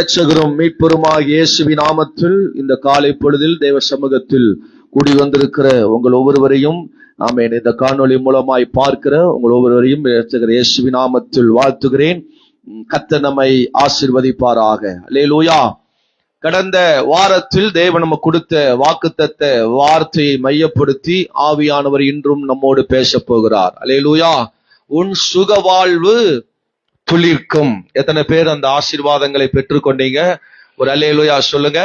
இரட்சகரும் மீட்பெருமாகிய இயேசுவின் நாமத்தில் இந்த காலை பொழுதில் தேவ சமூகத்தில் கூடி வந்திருக்கிற உங்கள் ஒவ்வொருவரையும் ஆமென். இந்த காணொளி மூலமாய் பார்க்கிற உங்கள் ஒவ்வொருவரையும் இரட்சகர் இயேசுவின் நாமத்தில் வாழ்த்துகிறேன். கர்த்தர் நம்மை ஆசீர்வதிப்பாராக. அல்லேலூயா. கடந்த வாரத்தில் தேவன் நமக்கு கொடுத்த வாக்குத்தத்த வார்த்தையை மையப்படுத்தி ஆவியானவர் இன்றும் நம்மோடு பேச போகிறார். அல்லேலூயா. உன் சுக வாழ்வு துளிர்க்கும். எத்தனை பேர் அந்த ஆசீர்வாதங்களை பெற்றுக்கொண்டீங்க? ஒரு அல்லேலூயா சொல்லுங்க.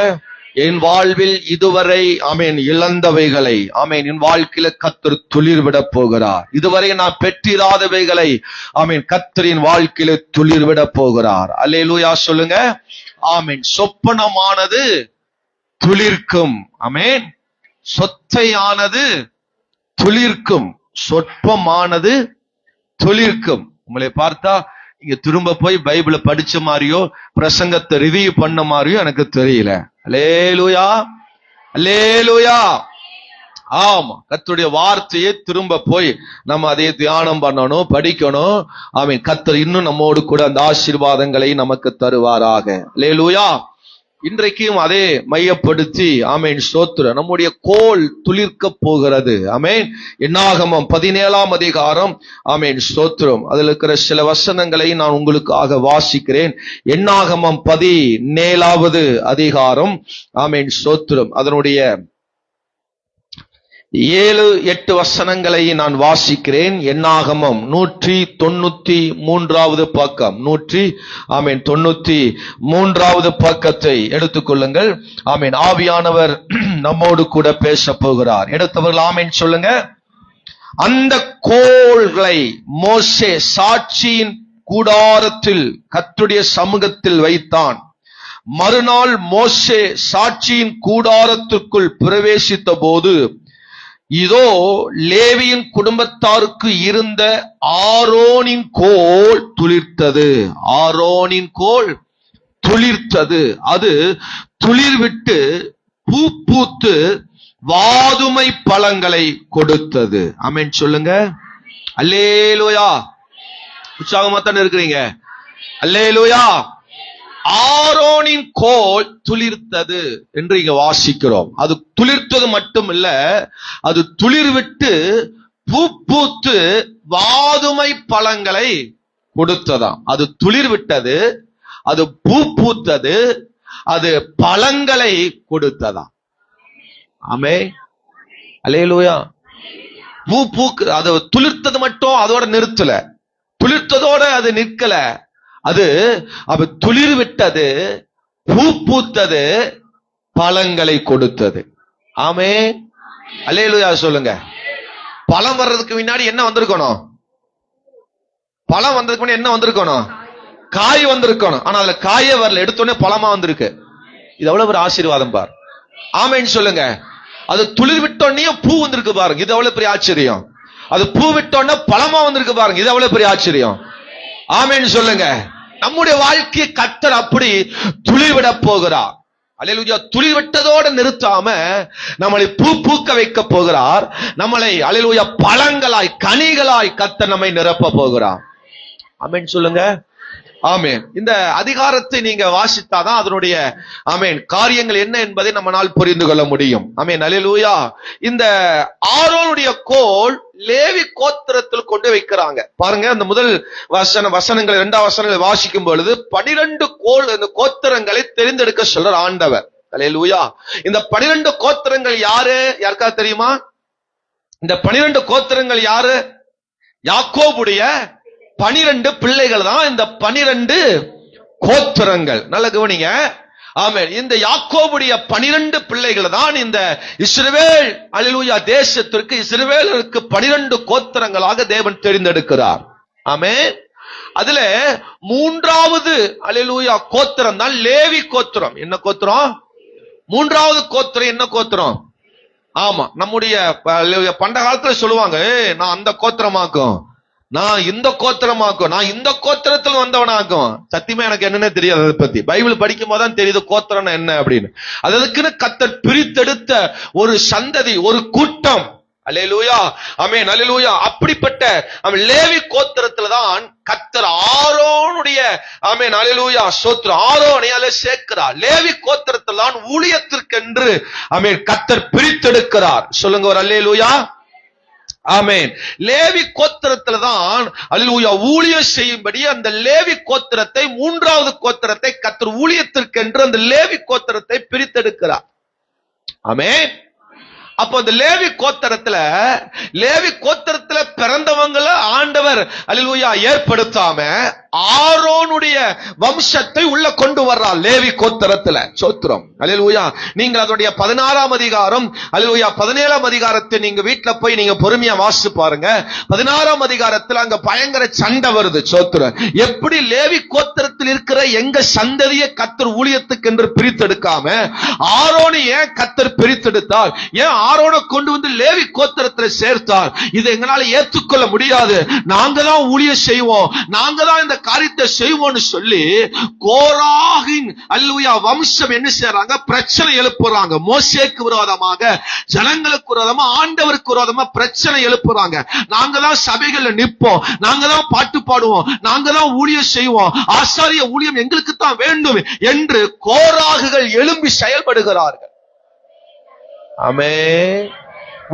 என் வாழ்வில் இதுவரை ஆமென் இழந்தவைகளை ஆமென் என் வாழ்க்கையில கர்த்தர் துளிர் விட போகிறார். இதுவரை நான் பெற்றிராதவைகளை ஆமென் கர்த்தரின் வாழ்க்கையில துளிர் விட போகிறார். அல்லேலூயா சொல்லுங்க. ஆமென். சொப்பனமானது துளிர்க்கும். ஆமென். சொத்தையானது துளிர்க்கும். சொற்பமானது துளிர்க்கும். உங்களை பார்த்தா இங்க திரும்ப போய் பைபிளை படிச்ச மாதிரியோ பிரசங்கத்தை ரிவ்யூ பண்ண மாதிரியோ எனக்கு தெரியல. அல்லேலூயா, அல்லேலூயா. ஆமா, கர்த்தருடைய வார்த்தையை திரும்ப போய் நம்ம அதை தியானம் பண்ணணும், படிக்கணும். ஆமென். கர்த்தர் இன்னும் நம்மோடு கூட அந்த ஆசீர்வாதங்களை நமக்கு தருவாராக. அல்லேலூயா. இன்றைக்கும் அதே மையப்படுத்தி ஆமென் ஸ்தோத்திரம். நம்முடைய கோல் துளிர்க்க போகிறது. ஆமென். என்னாகமம் 17ஆம் அதிகாரம் ஆமென் ஸ்தோத்திரம். அதில் இருக்கிற சில வசனங்களை நான் உங்களுக்காக வாசிக்கிறேன். என்னாகமம் 17ஆவது அதிகாரம் ஆமென் ஸ்தோத்திரம். அதனுடைய 7-8 வசனங்களை நான் வாசிக்கிறேன். என்னாகமம் 193வது பக்கம். 193வது பக்கத்தை எடுத்துக்கொள்ளுங்கள். ஆமென். ஆவியானவர் நம்மோடு கூட பேச போகிறார். எடுத்தவர்கள் ஆமென் சொல்லுங்க. அந்த கோல்களை மோசே சாட்சியின் கூடாரத்தில் கர்த்தருடைய சமூகத்தில் வைத்தான். மறுநாள் மோசே சாட்சியின் கூடாரத்திற்குள் பிரவேசித்த போது இதோ லேவியின் குடும்பத்தாருக்கு இருந்த ஆரோனின் கோல் துளிர்த்தது. ஆரோனின் கோல் துளிர்த்தது. அது துளிர்விட்டு பூ பூத்து வாதுமை பழங்களை கொடுத்தது. ஆமென் சொல்லுங்க. அல்லேலூயா. உற்சாகமா தானே இருக்கிறீங்க? அல்லேலூயா. ஆரோனின் கோல் துளிர்த்தது என்று இங்க வாசிக்கிறோம். அது துளிர்த்தது மட்டும் இல்ல, அது துளிர்விட்டு பூ பூத்து வாதுமை பழங்களை கொடுத்ததாம். அது துளிர்விட்டது, அது பூ பூத்தது, அது பழங்களை கொடுத்ததாம். ஆமே. அல்லேலூயா. பூ பூக்கு அது துளிர்த்தது மட்டும் அதோட நிறுத்தல, துளிர்த்ததோட அது நிற்கல. அது துளிர் விட்டது, பூ பூத்தது, பழங்களை கொடுத்தது. ஆமே. அல்லேலூயா சொல்லுங்க. பழம் வர்றதுக்கு முன்னாடி என்ன வந்திருக்கணும்? பழம் வந்ததுக்கு முன்னாடி என்ன வந்திருக்கணும்? காய் வந்திருக்கணும். ஆனா அதுல காயே வரல, எடுத்தோடனே பழமா வந்திருக்கு. இது எவ்வளவு ஒரு ஆசீர்வாதம் பார். ஆமேன்னு சொல்லுங்க. அது துளிர் விட்டோடனே பூ வந்திருக்கு பாருங்க. இது எவ்வளவு பெரிய ஆச்சரியம். அது பூ விட்டோடனே பழமா வந்திருக்கு பாருங்க. இது எவ்வளவு பெரிய ஆச்சரியம். ஆமென் சொல்லுங்க. நம்முடைய வாழ்க்கையை கர்த்தர் அப்படி துளிர்விட போகிறார். அல்லேலூயா. துளிர்விட்டதோடு நிறுத்தாம நம்மளை பூ பூக்க வைக்க போகிறார். நம்மளை அல்லேலூயா பழங்களாய் கனிகளாய் கர்த்தர் நம்மை நிரப்ப போகிறார். ஆமென் சொல்லுங்க. ஆமென். இந்த அதிகாரத்தை நீங்க வாசித்தாதான் அதனுடைய ஆமென் காரியங்கள் என்ன என்பதை நம்மால் புரிந்து கொள்ள முடியும். ஆமென். அல்லேலூயா. இந்த ஆரோனுடைய கோல் லேவி கோத்திரத்தில் கொண்டு வைக்கிறாங்க பாருங்க. அந்த முதல் வசனங்கள் 2ஆம் வசனங்களை வாசிக்கும் பொழுது 12 கோத்திரங்களை தெரிந்தெடுக்க சொல்ற ஆண்டவர். அல்லேலூயா. இந்த 12 கோத்திரங்கள் யாரு? யாருக்கா தெரியுமா? இந்த 12 கோத்திரங்கள் யாரு? யாக்கோபுடைய 12 பிள்ளைகள் தான் இந்த 12 கோத்திரங்கள். நல்ல கவனிங்க. ஆமென். இந்த யாக்கோபுடைய 12 பிள்ளைகள் தான் இந்த இஸ்ரவேல் அல்லேலூயா தேசத்திற்கு இஸ்ரவேலருக்கு 12 கோத்திரங்களாக தேவன் தெரிந்தெடுக்கிறார். ஆமென். அதுல 3வது அல்லேலூயா கோத்திரம் தான் லேவி கோத்திரம். என்ன கோத்திரம்? 3வது கோத்திரம் என்ன கோத்திரம்? ஆமா, நம்முடைய பண்ட காலத்துல சொல்லுவாங்க, நான் அந்த கோத்திரமாக்கும், நான் இந்த கோத்திரமாக்கும், நான் இந்த கோத்திரத்தில் வந்தவனாக்கும். சத்தியமா எனக்கு என்னன்னு தெரியாது. அதை பத்தி பைபிள் படிக்கும் போதுதான் தெரியுது கோத்திரம் என்ன அப்படின்னு. அதுக்குன்னு கர்த்தர் பிரித்தெடுத்த ஒரு சந்ததி, ஒரு கூட்டம். அல்லேலூயா, ஆமென், அல்லேலூயா. அப்படிப்பட்ட லேவி கோத்திரத்துல தான் கர்த்தர் ஆரோனுடைய, ஆமென், அல்லேலூயா, ஸ்தோத்திரம், ஆரோனை அதிலே சேர்க்கிறார். லேவி கோத்திரத்துல தான் ஊழியத்திற்கென்று, ஆமென், கர்த்தர் பிரித்தெடுக்கிறார். சொல்லுங்க ஒரு அல்லேலூயா, ஆமென். லேவி கோத்திரத்துல தான் அல்லேலூயா ஊழியம் செய்யும்படி அந்த லேவி கோத்திரத்தை, மூன்றாவது கோத்திரத்தை கர்த்தர் ஊழியத்திற்கென்று அந்த லேவி கோத்திரத்தை பிரித்தெடுக்கிறார். ஆமென். அப்போ அந்த லேவி கோத்திரத்துல பிறந்தவங்கள ஆண்டவர் அல்லேலூயா ஏற்படுத்தாம ஆரோனுடைய வம்சத்தை உள்ள கொண்டு வர்றார் லேவி கோத்திரத்துல. சோத்திரம், அல்லேலூயா. நீங்க அதோடைய 16ஆம் அதிகாரம், அல்லேலூயா, 17ஆம் அதிகாரத்தை நீங்க வீட்டுல போய் நீங்க பொறுமையா வாசிச்சு பாருங்க. 16ஆம் அதிகாரத்துல அங்க பயங்கர சண்டை வருது. சோத்திரம், எப்படி லேவி கோத்திரத்தில் இருக்கிற எங்க சந்ததியை கர்த்தர் ஊழியத்துக்கு என்று பிரித்தெடுக்காம ஆரோனை ஏன் கர்த்தர் பிரித்தெடுத்தார், ஏன் ஆரோனை கொண்டு வந்து லேவி கோத்திரத்தில் சேர்த்தார்? இதை எங்களால ஏற்றுக்கொள்ள முடியாது, நாங்க தான் ஊழியம் செய்வோம், நாங்க தான் இந்த காரியத்தை செய்வோம்னு சொல்லி கோராகின் அல்லேலூயா வம்சம் என்ன செய்றாங்க, பிரச்சனை எழுப்புறாங்க. மோசேக்கு விரோதமாக, ஜனங்களுக்கு விரோதமா, ஆண்டவருக்கு விரோதமா பிரச்சனை எழுப்புறாங்க. நாங்க தான் சபைகள்ல நிற்போம், நாங்க தான் பாட்டு பாடுவோம், நாங்க தான் ஊழியம் செய்வோம், ஆசாரிய ஊழியம் எங்களுக்கு தான் வேண்டும் என்று கோராகுகள் எழும்பி செயல்படுகிறார்கள். ஆமென்.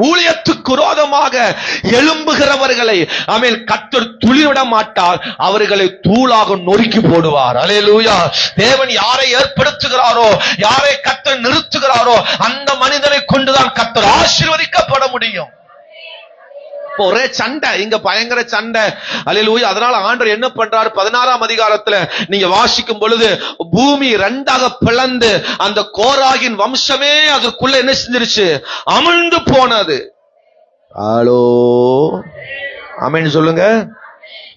ஊழியத்துக்கு விரோதமாக எழும்புகிறவர்களை, ஆமென், கர்த்தர் துளிவிட மாட்டார், அவர்களை தூளாக நொறுக்கி போடுவார். அல்லேலூயா. தேவன் யாரை ஏற்படுத்துகிறாரோ, யாரை கர்த்தர் நிறுத்துகிறாரோ அந்த மனிதனை கொண்டுதான் கர்த்தர் ஆசீர்வதிக்கப்பட முடியும். ஒரே சண்டை, இங்க பயங்கர சண்டை. அல்லேலூயா. அதனால ஆண்டவர் என்ன பண்றாரு, 16ஆம் அதிகாரத்துல நீங்க வாசிக்கும் பொழுது பூமி ரெண்டாக பிளந்து அந்த கோராகின் வம்சமே அதற்குள்ள என்ன செஞ்சிருச்சு, அமிழ்ந்து போனது. ஹலோ, ஆமென் சொல்லுங்க.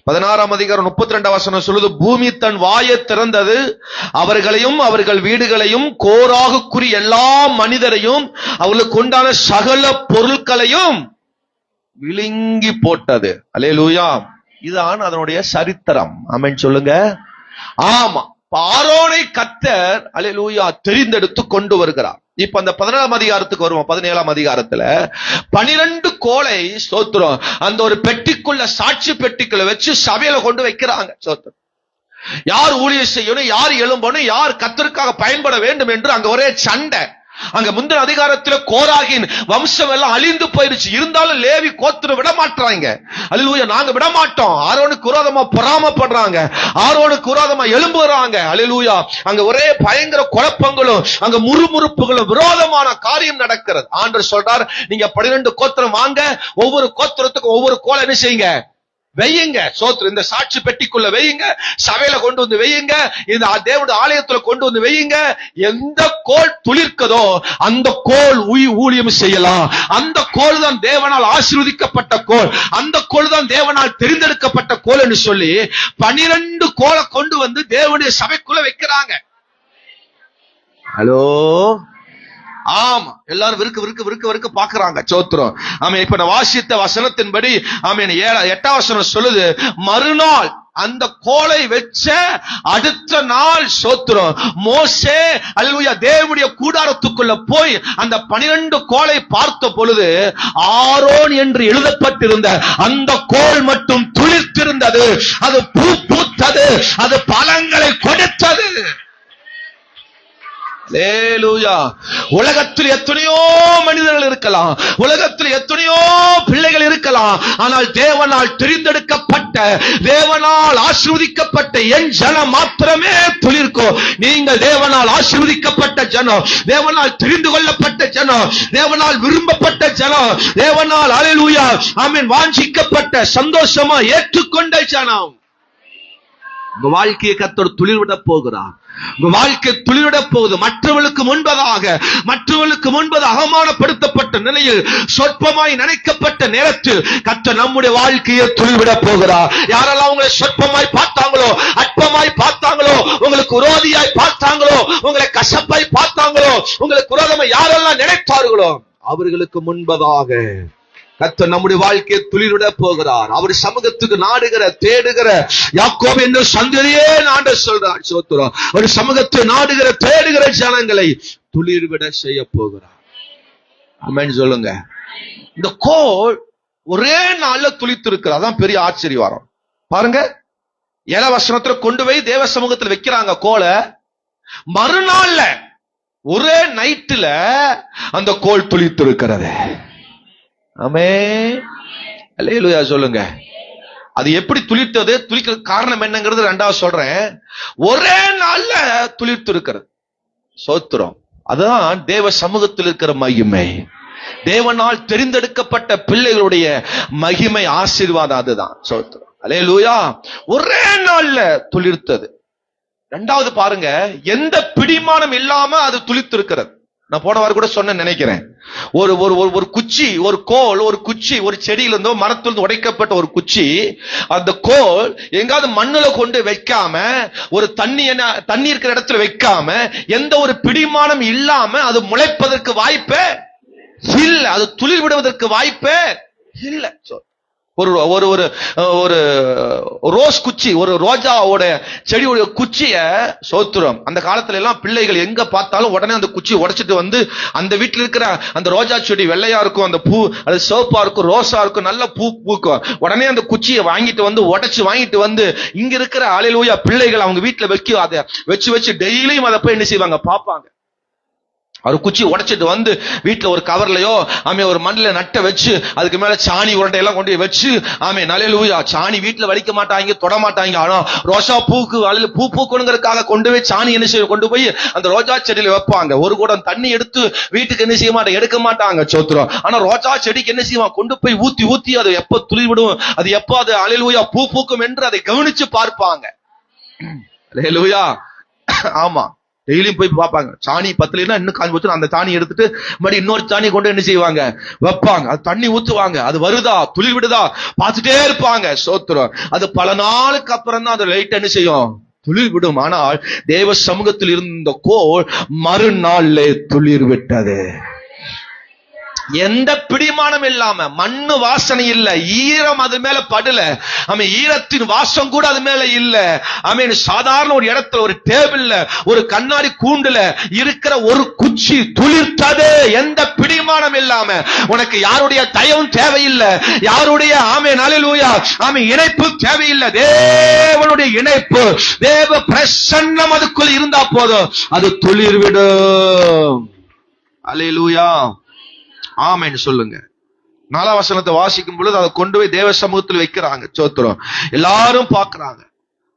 16ஆம் அதிகாரம் 32 வசனம் சொல்லுது, பூமி தன் வாயை திறந்தது, அவர்களையும் அவர்கள் வீடுகளையும் கோராகுக்குரிய எல்லா மனிதரையும் அவர்களுக்கு உண்டான சகல பொருட்களையும் விழுங்கி போட்டது. அல்லேலூயா. இதுதான் அதனுடைய சரித்திரம். ஆமென் சொல்லுங்க. ஆமா, ஆரோனை கர்த்தர் அல்லேலூயா தெரிந்தெடுத்து கொண்டு வருகிறார். இப்ப அந்த 17ஆம் அதிகாரத்துக்கு வருவோம். 17ஆம் அதிகாரத்துல 12 கோலை, ஸ்தோத்திரம், அந்த ஒரு பெட்டிக்குள்ள, சாட்சி பெட்டிக்குள்ள வச்சு சபையில கொண்டு வைக்கிறாங்க. ஸ்தோத்திரம். யார் ஊழியம் செய்யணும், யார் எழும்பணும், யார் கர்த்தருக்காக பயன்பட வேண்டும் என்று அங்க ஒரே சண்டை. அங்க முந்தின அதிகாரத்துல கோராகின் வம்சம் எல்லாம் அழிந்து போயிருச்சு. இருந்தாலும் லேவி கோத்திரம் விட மாட்டாங்க. அல்லேலூயா. நாங்க விட மாட்டோம். ஆரோனுக்கு விரோதமா பொறாமைப்படுறாங்க, ஆரோனுக்கு விரோதமா எழும்புறாங்க. அல்லேலூயா. அங்க ஒரே பயங்கர குழப்பங்களும், அங்க முறுமுறுப்புகளும், விரோதமான காரியம் நடக்கிறது. ஆண்டவர் சொல்றார், நீங்க 12 கோத்திரம் வாங்க, ஒவ்வொரு கோத்திரத்துக்கும் ஒவ்வொரு கோலை என்ன செய்யுங்க, வெய்யுங்க. சோத்திரம், இந்த சாட்சி பெட்டிக்குள்ள வெய்யுங்க, சபையில கொண்டு வந்து வெய்யுங்க, இந்த தேவனுடைய ஆலயத்துல கொண்டு வந்து வெய்யுங்க. எந்த கோல் துளிர்க்கதோ அந்த கோல் ஊழியம் செய்யலாம். அந்த கோல் தான் தேவனால் ஆசீர்வதிக்கப்பட்ட கோல், அந்த கோல் தான் தேவனால் தெரிந்தெடுக்கப்பட்ட கோல் என்று சொல்லி 12 கோலை கொண்டு வந்து தேவனுடைய சபைக்குள்ள வைக்கிறாங்க. ஹலோ, ஆமா, எல்லாரும் விருக்கு பாக்குறாங்க. சோத்திரம். ஆமென். இப்ப நான் வாசித்த வசனத்தின்படி, ஆமென், 8ஆம் வசனம் சொல்லுது, மறுநாள் அந்த கோலை வச்ச அடுத்த நாள், சோத்திரம், மோசே அல்லேலூயா தேவனுடைய கூடாரத்துக்குள்ள போய் அந்த 12 கோலை பார்த்த பொழுது ஆரோன் என்று எழுதப்பட்டிருந்த அந்த கோல் மட்டும் துளிர்த்திருந்தது, அது பூ பூத்தது, அது பழங்களை கொடுத்தது. அல்லேலூயா. உலகத்தில் எத்தனையோ மனிதர்கள் இருக்கலாம், உலகத்தில் எத்தனையோ பிள்ளைகள் இருக்கலாம், ஆனால் தேவனால் தெரிந்தெடுக்கப்பட்ட, தேவனால் ஆசீர்வதிக்கப்பட்ட என் ஜனம் மாத்திரமே துளிர்க்கும். நீங்கள் தேவனால் ஆசீர்வதிக்கப்பட்ட ஜனம், தேவனால் தெரிந்து கொள்ளப்பட்ட ஜனம், தேவனால் விரும்பப்பட்ட ஜனம், தேவனால் அல்லேலூயா ஆமென் வாஞ்சிக்கப்பட்ட, சந்தோஷமா ஏற்றுக்கொண்ட ஜனம். உங்க வாழ்க்கையை கர்த்தர் துளிர்விட போகிறார். உங்க வாழ்க்கை துளிர்விட போகுது. மற்றவர்களுக்கு முன்பதாக அவமானப்படுத்தப்பட்ட நிலையில், சொற்பமாய் நினைக்கப்பட்ட நேரத்தில் கர்த்தர் நம்முடைய வாழ்க்கையை துளிர்விட போகிறார். யாரெல்லாம் உங்களை சொற்பமாய் பார்த்தாங்களோ, அற்பமாய் பார்த்தாங்களோ, உங்களுக்கு விரோதியாய் பார்த்தாங்களோ, உங்களை கசப்பாய் பார்த்தாங்களோ, உங்களுக்கு விரோதமாய் யாரெல்லாம் நினைத்தார்களோ அவர்களுக்கு முன்பதாக கர்த்தர் நம்முடைய வாழ்க்கையை துளிர்விட போகிறார். அவர் சமூகத்துக்கு நாடுகிற, தேடுகிற யாக்கோபு என்ற சந்ததியே ஆண்டவர் சொல்றார். சோத்திரம். ஒரு சமூகத்தை நாடுகிற, தேடுகிற ஜனங்களை துளிர்விட செய்ய போகிறார். ஆமென் சொல்லுங்க. இந்த கோல் ஒரே நாள்ல துளித்து இருக்கு. அதான் பெரிய ஆச்சரியம். பாருங்க, 7 வசனத்துல கொண்டு போய் தேவ சமூகத்தில் வைக்கிறாங்க கோலை. மறுநாள்ல ஒரே நைட்டுல அந்த கோல் துளித்து இருக்கிறது. ஆமென், அல்லேலூயா சொல்லுங்க. அது எப்படி துளிர்த்தது, துளிக்க காரணம் என்னங்கிறது 2வது சொல்றேன். ஒரே நாள்ல துளிர்த்து இருக்கிறது. சோத்திரம். அதுதான் தேவ சமூகத்தில் இருக்கிற மகிமை, தேவனால் தெரிந்தெடுக்கப்பட்ட பிள்ளைகளுடைய மகிமை, ஆசீர்வாதம். அதுதான் சோத்திரம். அல்லேலூயா. ஒரே நாள்ல துளிர்த்தது. 2வது பாருங்க, எந்த பிடிமானம் இல்லாம அது துளித்து இருக்கிறது. நான் போன வாரம் கூட சொன்ன நினைக்கிறேன். ஒரு குச்சி, ஒரு கோல், ஒரு குச்சி, ஒரு செடியிலிருந்தோ மரத்திலிருந்து உடைக்கப்பட்ட ஒரு குச்சி, அந்த கோல் எங்காவது மண்ணுல கொண்டு வைக்காம, ஒரு தண்ணி இருக்கிற இடத்துல வைக்காம, எந்த ஒரு பிடிமானம் இல்லாம அது முளைப்பதற்கு வாய்ப்பே இல்ல, அது துளிர் விடுவதற்கு வாய்ப்பே இல்ல. ஒரு ரோஸ் குச்சி, ஒரு ரோஜாவோட செடியோட குச்சிய சோத்திரம். அந்த காலத்துல எல்லாம் பிள்ளைகள் எங்க பார்த்தாலும் உடனே அந்த குச்சியை உடைச்சிட்டு வந்து, அந்த வீட்டுல இருக்கிற அந்த ரோஜா செடி வெள்ளையா இருக்கும், அந்த பூ அது சிவப்பா இருக்கும், ரோஸா இருக்கும், நல்ல பூ பூக்கும். உடனே அந்த குச்சியை வாங்கிட்டு வந்து உடைச்சு வாங்கிட்டு வந்து இங்க இருக்கிற அல்லேலூயா பிள்ளைகள் அவங்க வீட்டுல வைக்க, அதை வச்சு டெய்லியும் அதை போய் என்ன செய்வாங்க, பார்ப்பாங்க. ஒரு குச்சி உடைச்சிட்டு வந்து வீட்டுல ஒரு கவர்லயோ ஒரு மண்ணில நட்ட வச்சு, அதுக்கு மேல சாணி உருண்டை எல்லாம் கொண்டு வச்சு, அல்லேலூயா, சாணி வீட்டுல வலிக்க மாட்டாங்க, தொட மாட்டாங்க. ஆனா ரோஜா பூக்கு பூ பூக்கணுங்கிறதுக்காக கொண்டு போய் சாணி என்ன செய்ய, கொண்டு போய் அந்த ரோஜா செடியில வைப்பாங்க. ஒரு குடம் தண்ணி எடுத்து வீட்டுக்கு என்ன செய்ய மாட்டாங்க, எடுக்க மாட்டாங்க. சோத்திரம். ஆனா ரோஜா செடிக்கு என்ன செய்வாங்க, கொண்டு போய் ஊத்தி அது எப்ப துளிர் விடும், அது எப்ப அது அல்லேலூயா பூ பூக்கும் என்று அதை கவனிச்சு பார்ப்பாங்க. அல்லேலூயா. ஆமா, டெய்லியும் போய் பார்ப்பாங்க. சாணி பத்தலைன்னா இன்னும் காஞ்சி போச்சு, அந்த சாணி எடுத்துட்டு மறுபடியும் இன்னொரு சாணி கொண்டு என்ன செய்வாங்க, வைப்பாங்க. அது தண்ணி ஊத்துவாங்க, அது வருதா துளிர் விடுதா பார்த்துட்டே இருப்பாங்க. சோத்திரம். அது பல நாளுக்கு அப்புறம் தான் அது லைட் என்ன செய்யும், துளிர் விடும். ஆனால் தேவ சமூகத்தில் இருந்த கோல் மறுநாள்ல துளிர் விட்டது. எந்த பிடிமானம் இல்லாம, மண்ணு வாசனை இல்ல, ஈரம் அது மேல படல, ஈரத்தின் வாசம் கூட அது மேல இல்ல. சாதாரண ஒரு இடத்துல, ஒரு டேபிள்ல, ஒரு கண்ணாடி கூண்டுல இருக்கிற ஒரு குச்சி துளிர்த்தது. எந்த பிடிமானம் இல்லாம. உனக்கு யாருடைய தயவும் தேவையில்லை, யாருடைய அல்லேலூயா இணைப்பு தேவையில்லை. தேவனுடைய இணைப்பு, தேவ பிரசன்னம் அதுக்குள் இருந்தா போதும், அது துளிர்விடும். அல்லேலூயா. ஆமென் சொல்லுங்க. 4ஆம் வசனத்தை வாசிக்கும் பொழுது அதை கொண்டு போய் தேவ சமூகத்தில் வைக்கிறாங்க. சோத்திரம். எல்லாரும் பாக்குறாங்க.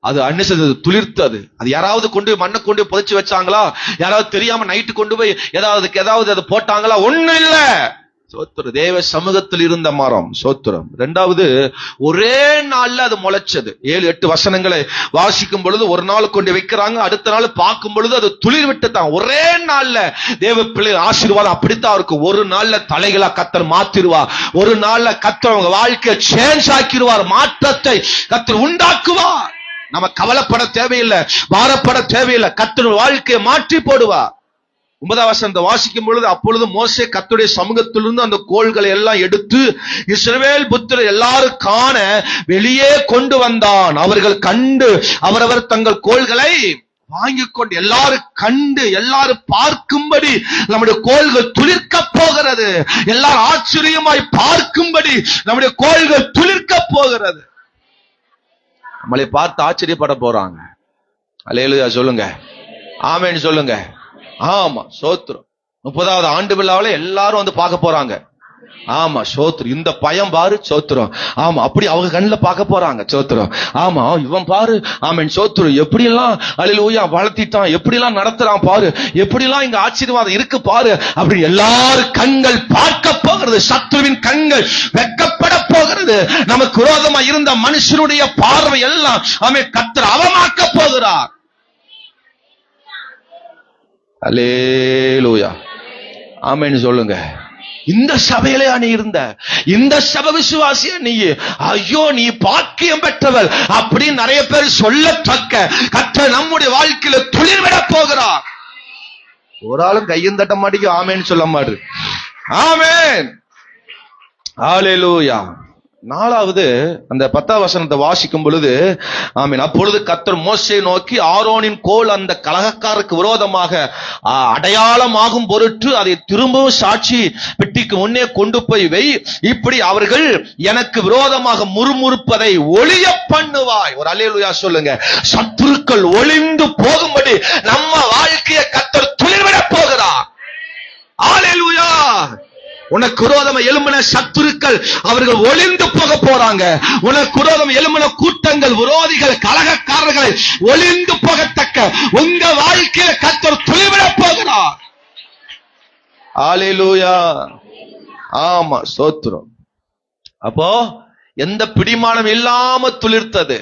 அது அன்னிசது துளிர்த்தது. அது யாராவது கொண்டு மண்ணை கொண்டு புதைச்சு வச்சாங்களா, யாராவது தெரியாம நைட்டு கொண்டு போய் ஏதாவது அதை போட்டாங்களா, ஒண்ணு இல்ல. சோத்திரம். தேவ சமூகத்தில் இருந்த மரம். சோத்திரம். 2வது, ஒரே நாள்ல அது முளைச்சது. 7-8 வசனங்களை வாசிக்கும் பொழுது ஒரு நாள் கொண்டு வைக்கிறாங்க, அடுத்த நாள் பார்க்கும் பொழுது அது துளிர் விட்டு தான். ஒரே நாள்ல தேவ பிள்ளை ஆசீர்வாதம் அப்படித்தான் இருக்கும். ஒரு நாள்ல தலைகளா கர்த்தர் மாத்திருவார். ஒரு நாள்ல கர்த்தர் உங்க வாழ்க்கையை சேஞ்ச் ஆக்கிடுவார், மாற்றத்தை கர்த்தர் உண்டாக்குவார். நம்ம கவலைப்பட தேவையில்லை, பாரப்பட தேவையில்லை, கர்த்தர் வாழ்க்கையை மாற்றி போடுவார். 9ஆம் வசனத்தை வாசிக்கும் பொழுது, அப்பொழுது மோசே கர்த்தருடைய சமூகத்திலிருந்து அந்த கோல்களை எல்லாம் எடுத்து இஸ்ரவேல் புத்திரர் எல்லாரும் காண வெளியே கொண்டு வந்தான். அவர்கள் கண்டு அவரவர் தங்கள் கோல்களை வாங்கிக் கொண்டு, எல்லாரும் கண்டு எல்லாரும் பார்க்கும்படி நம்முடைய கோல்கள் துளிர்க்க போகிறது. எல்லாரும் ஆச்சரியமாய் பார்க்கும்படி நம்முடைய கோல்கள் துளிர்க்க போகிறது. நம்மளை பார்த்து ஆச்சரியப்பட போறாங்க. அல்லேலூயா சொல்லுங்க. ஆமென் சொல்லுங்க. ஆமா, சோத்திரம். 30வது ஆண்டு விழாவில் எல்லாரும் வந்து பார்க்க போறாங்க. ஆமா, சோத்திரம். இந்த பயம் பாரு, சோத்திரம். ஆமா, அப்படி அவங்க கண்ணுல பார்க்க போறாங்க. சோத்திரம். ஆமா, இவன் பாரு, ஆமென் சோத்திரம், எப்படி எல்லாம் அல்லேலூயா வளர்த்திட்டான், எப்படி எல்லாம் நடத்துறான் பாரு, எப்படி எல்லாம் இங்க ஆசீர்வாதம் இருக்கு பாரு, அப்படி எல்லாரும் கண்கள் பார்க்க போகிறது. சத்துருவின் கண்கள் வெட்கப்பட போகிறது. நமக்கு விரோதமா இருந்த மனுஷனுடைய பார்வை எல்லாம் கர்த்தர் அவமாக்க போகிறார். அல்லேலூயா. ஆமென் சொல்லுங்க. இந்த சபையிலே நீ இருந்த, இந்த சபை விசுவாசியா நீ, ஐயோ நீ பாக்கியம் பெற்றவர் அப்படின்னு நிறைய பேர் சொல்லத்தக்க கர்த்தர் நம்முடைய வாழ்க்கையில துளிர்விட போகிறார். ஒரு ஆளும் கையும் தட்ட மாட்டேங்க, ஆமென் சொல்ல மாட்டு. ஆமென். அல்லேலூயா. நாலாவது அந்த 10ஆம் வசனத்தை வாசிக்கும் பொழுது ஆமீன், அப்பொழுது கர்த்தர் மோசேயை நோக்கி, ஆரோனின் கோல் அந்த கலகக்காரருக்கு விரோதமாக அடையாளமாகும் பொருட்டு அதை திரும்பவும் சாட்சி பெட்டிக்கு முன்னே கொண்டு போய் வை. இப்படி அவர்கள் எனக்கு விரோதமாக முறுமுறுப்பதை ஒளிய பண்ணுவாய். ஒரு அல்லேலூயா சொல்லுங்க. சத்துருக்கள் ஒளிந்து போகும்படி நம்ம வாழ்க்கையை கர்த்தர் துளிர்விட போகிறார். அல்லேலூயா. உனக்கு விரோதமா எழும்பின சத்துருக்கள் அவர்கள் ஒளிந்து போக போறாங்க. உனக்கு விரோதம் எழும்பின கூட்டங்கள், விரோதிகள், கலகக்காரர்கள் ஒளிந்து போகத்தக்க உங்க வாழ்க்கையில கர்த்தர் துளிர்விட போகிறார். அல்லேலூயா. ஆமா, ஸ்தோத்திரம். அப்போ எந்த பிடிமானம் இல்லாம துளிர்த்தது,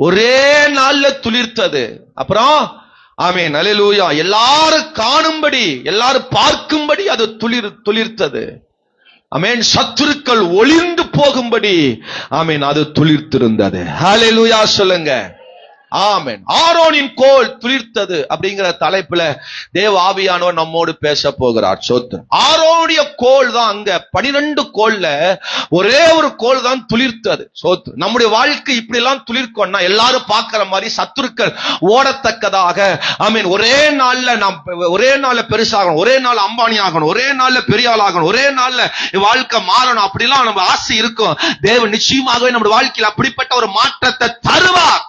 ஒரே நாள்ல துளிர்த்தது. அப்புறம் ஆமென், அல்லேலூயா, எல்லாரும் காணும்படி, எல்லாரும் பார்க்கும்படி அது துளிர்த்தது. ஆமென். சத்துருக்கள் ஒளிந்து போகும்படி ஆமென், அது துளிர்த்திருந்தது. அல்லேலூயா சொல்லுங்க. ஆமென். ஆரோனின் கோல் துளிர்த்தது அப்படிங்கிற தலைப்புல தேவ ஆவியானவர் நம்மோடு பேச போகிறார். சோத்திரம். ஆரோனுடைய கோல் தான் அங்க 12 கோல்ல ஒரே ஒரு கோல் தான் துளிர்த்தது. சோத்திரம். நம்முடைய வாழ்க்கை இப்படி எல்லாம் துளிர்க்கோன்னா எல்லாரும் பார்க்கிற மாதிரி சத்துருக்கள் ஓடத்தக்கதாக ஆமென், ஒரே நாள்ல பெருசாகணும், ஒரே நாள் அம்பானி ஆகணும், ஒரே நாள்ல பெரிய ஆள் ஆகணும், ஒரே நாள்ல வாழ்க்கை மாறணும், அப்படிலாம் நம்ம ஆசை இருக்கும். தேவன் நிச்சயமாகவே நம்முடைய வாழ்க்கையில் அப்படிப்பட்ட ஒரு மாற்றத்தை தருவார்.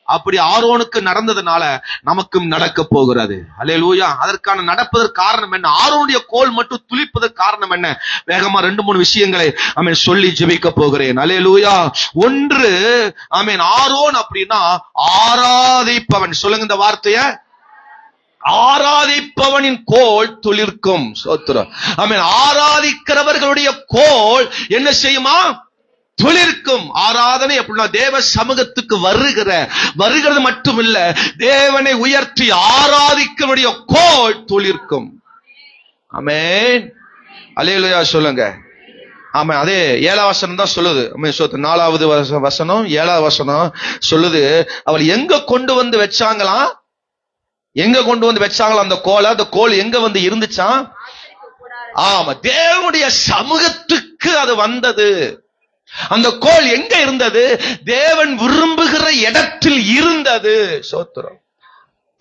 அப்படி ஆரோனுக்கு நடந்ததுனால நமக்கும் நடக்க போகிறது. அல்லேலூயா. அதற்கான நடப்பதற்கு காரணம் என்ன? ஆரோனுடைய கோல் மட்டும் துளிப்பதற்கு காரணம் என்ன? வேகமா 2-3 விஷயங்களை ஆமென் சொல்லி ஜெபிக்க போகிறேன். அல்லேலூயா. ஒன்று, ஆமென், ஆரோன் அப்படின்னா ஆராதிப்பவன். சொல்லுங்க இந்த வார்த்தைய. ஆராதிப்பவனின் கோல் துளிர்க்கும். சோத்திரம். ஆமென். ஆராதிக்கிறவர்களுடைய கோல் என்ன செய்யுமா? துளிர்க்கும். ஆராதனை அப்படின்னா தேவ சமூகத்துக்கு வருகிறது மட்டுமில்ல, தேவனை உயர்த்தி ஆராதிக்கக்கூடிய கோல் துளிர்க்கும். ஆமென். அல்லேலூயா சொல்லுங்க. ஆமா, அதே 7ஆம் வசனம் தான் சொல்லுது. 4வது வசனம் 7ஆம் வசனம் சொல்லுது, அவள் எங்க கொண்டு வந்து வச்சாங்களாம்? எங்க கொண்டு வந்து வச்சாங்களா அந்த கோலை? அந்த கோல் எங்க வந்து இருந்துச்சாம்? ஆமா, தேவனுடைய சமூகத்துக்கு அது வந்தது. அந்த கோல் எங்க இருந்தது? தேவன் விரும்புகிற இடத்தில் இருந்தது. சோத்திரம்.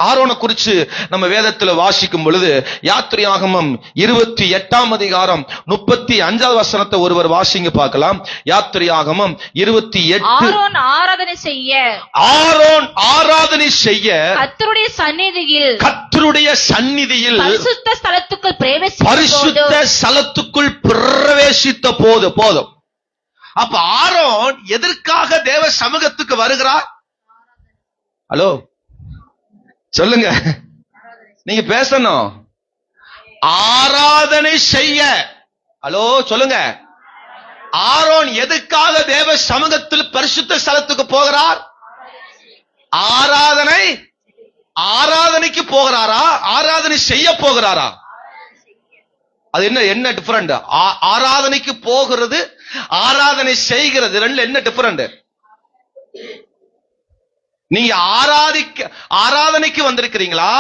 ஆரோனை குறிச்சு நம்ம வேதத்துல வாசிக்கும் பொழுது யாத்திரையாகமம் 28ஆம் அதிகாரம் 35வது வசனத்தை ஒருவர் வாசிங்க பார்க்கலாம். யாத்திரையாகமம் 28. ஆரோன் ஆராதனை செய்ய கர்த்தருடைய சந்நிதியில் பரிசுத்த ஸ்தலத்துக்குள் பிரவேசித்த போது போதும். அப்ப ஆரோன் எதற்காக தேவ சமூகத்துக்கு வருகிறார்? ஹலோ சொல்லுங்க, நீங்க பேசணும். ஆராதனை செய்ய. ஹலோ சொல்லுங்க. ஆரோன் எதுக்காக தேவ சமூகத்தில் பரிசுத்த ஸ்தலத்துக்கு போகிறார்? ஆராதனைக்கு போகிறாரா? ஆராதனை செய்ய போகிறாரா? அது என்ன டிஃபரண்ட்? ஆராதனைக்கு போகிறது, ஆராதனை செய்கிறது, ரெண்டு என்ன டிஃபரண்ட்? நீங்க ஆராதனைக்கு வந்திருக்கிறீங்களா?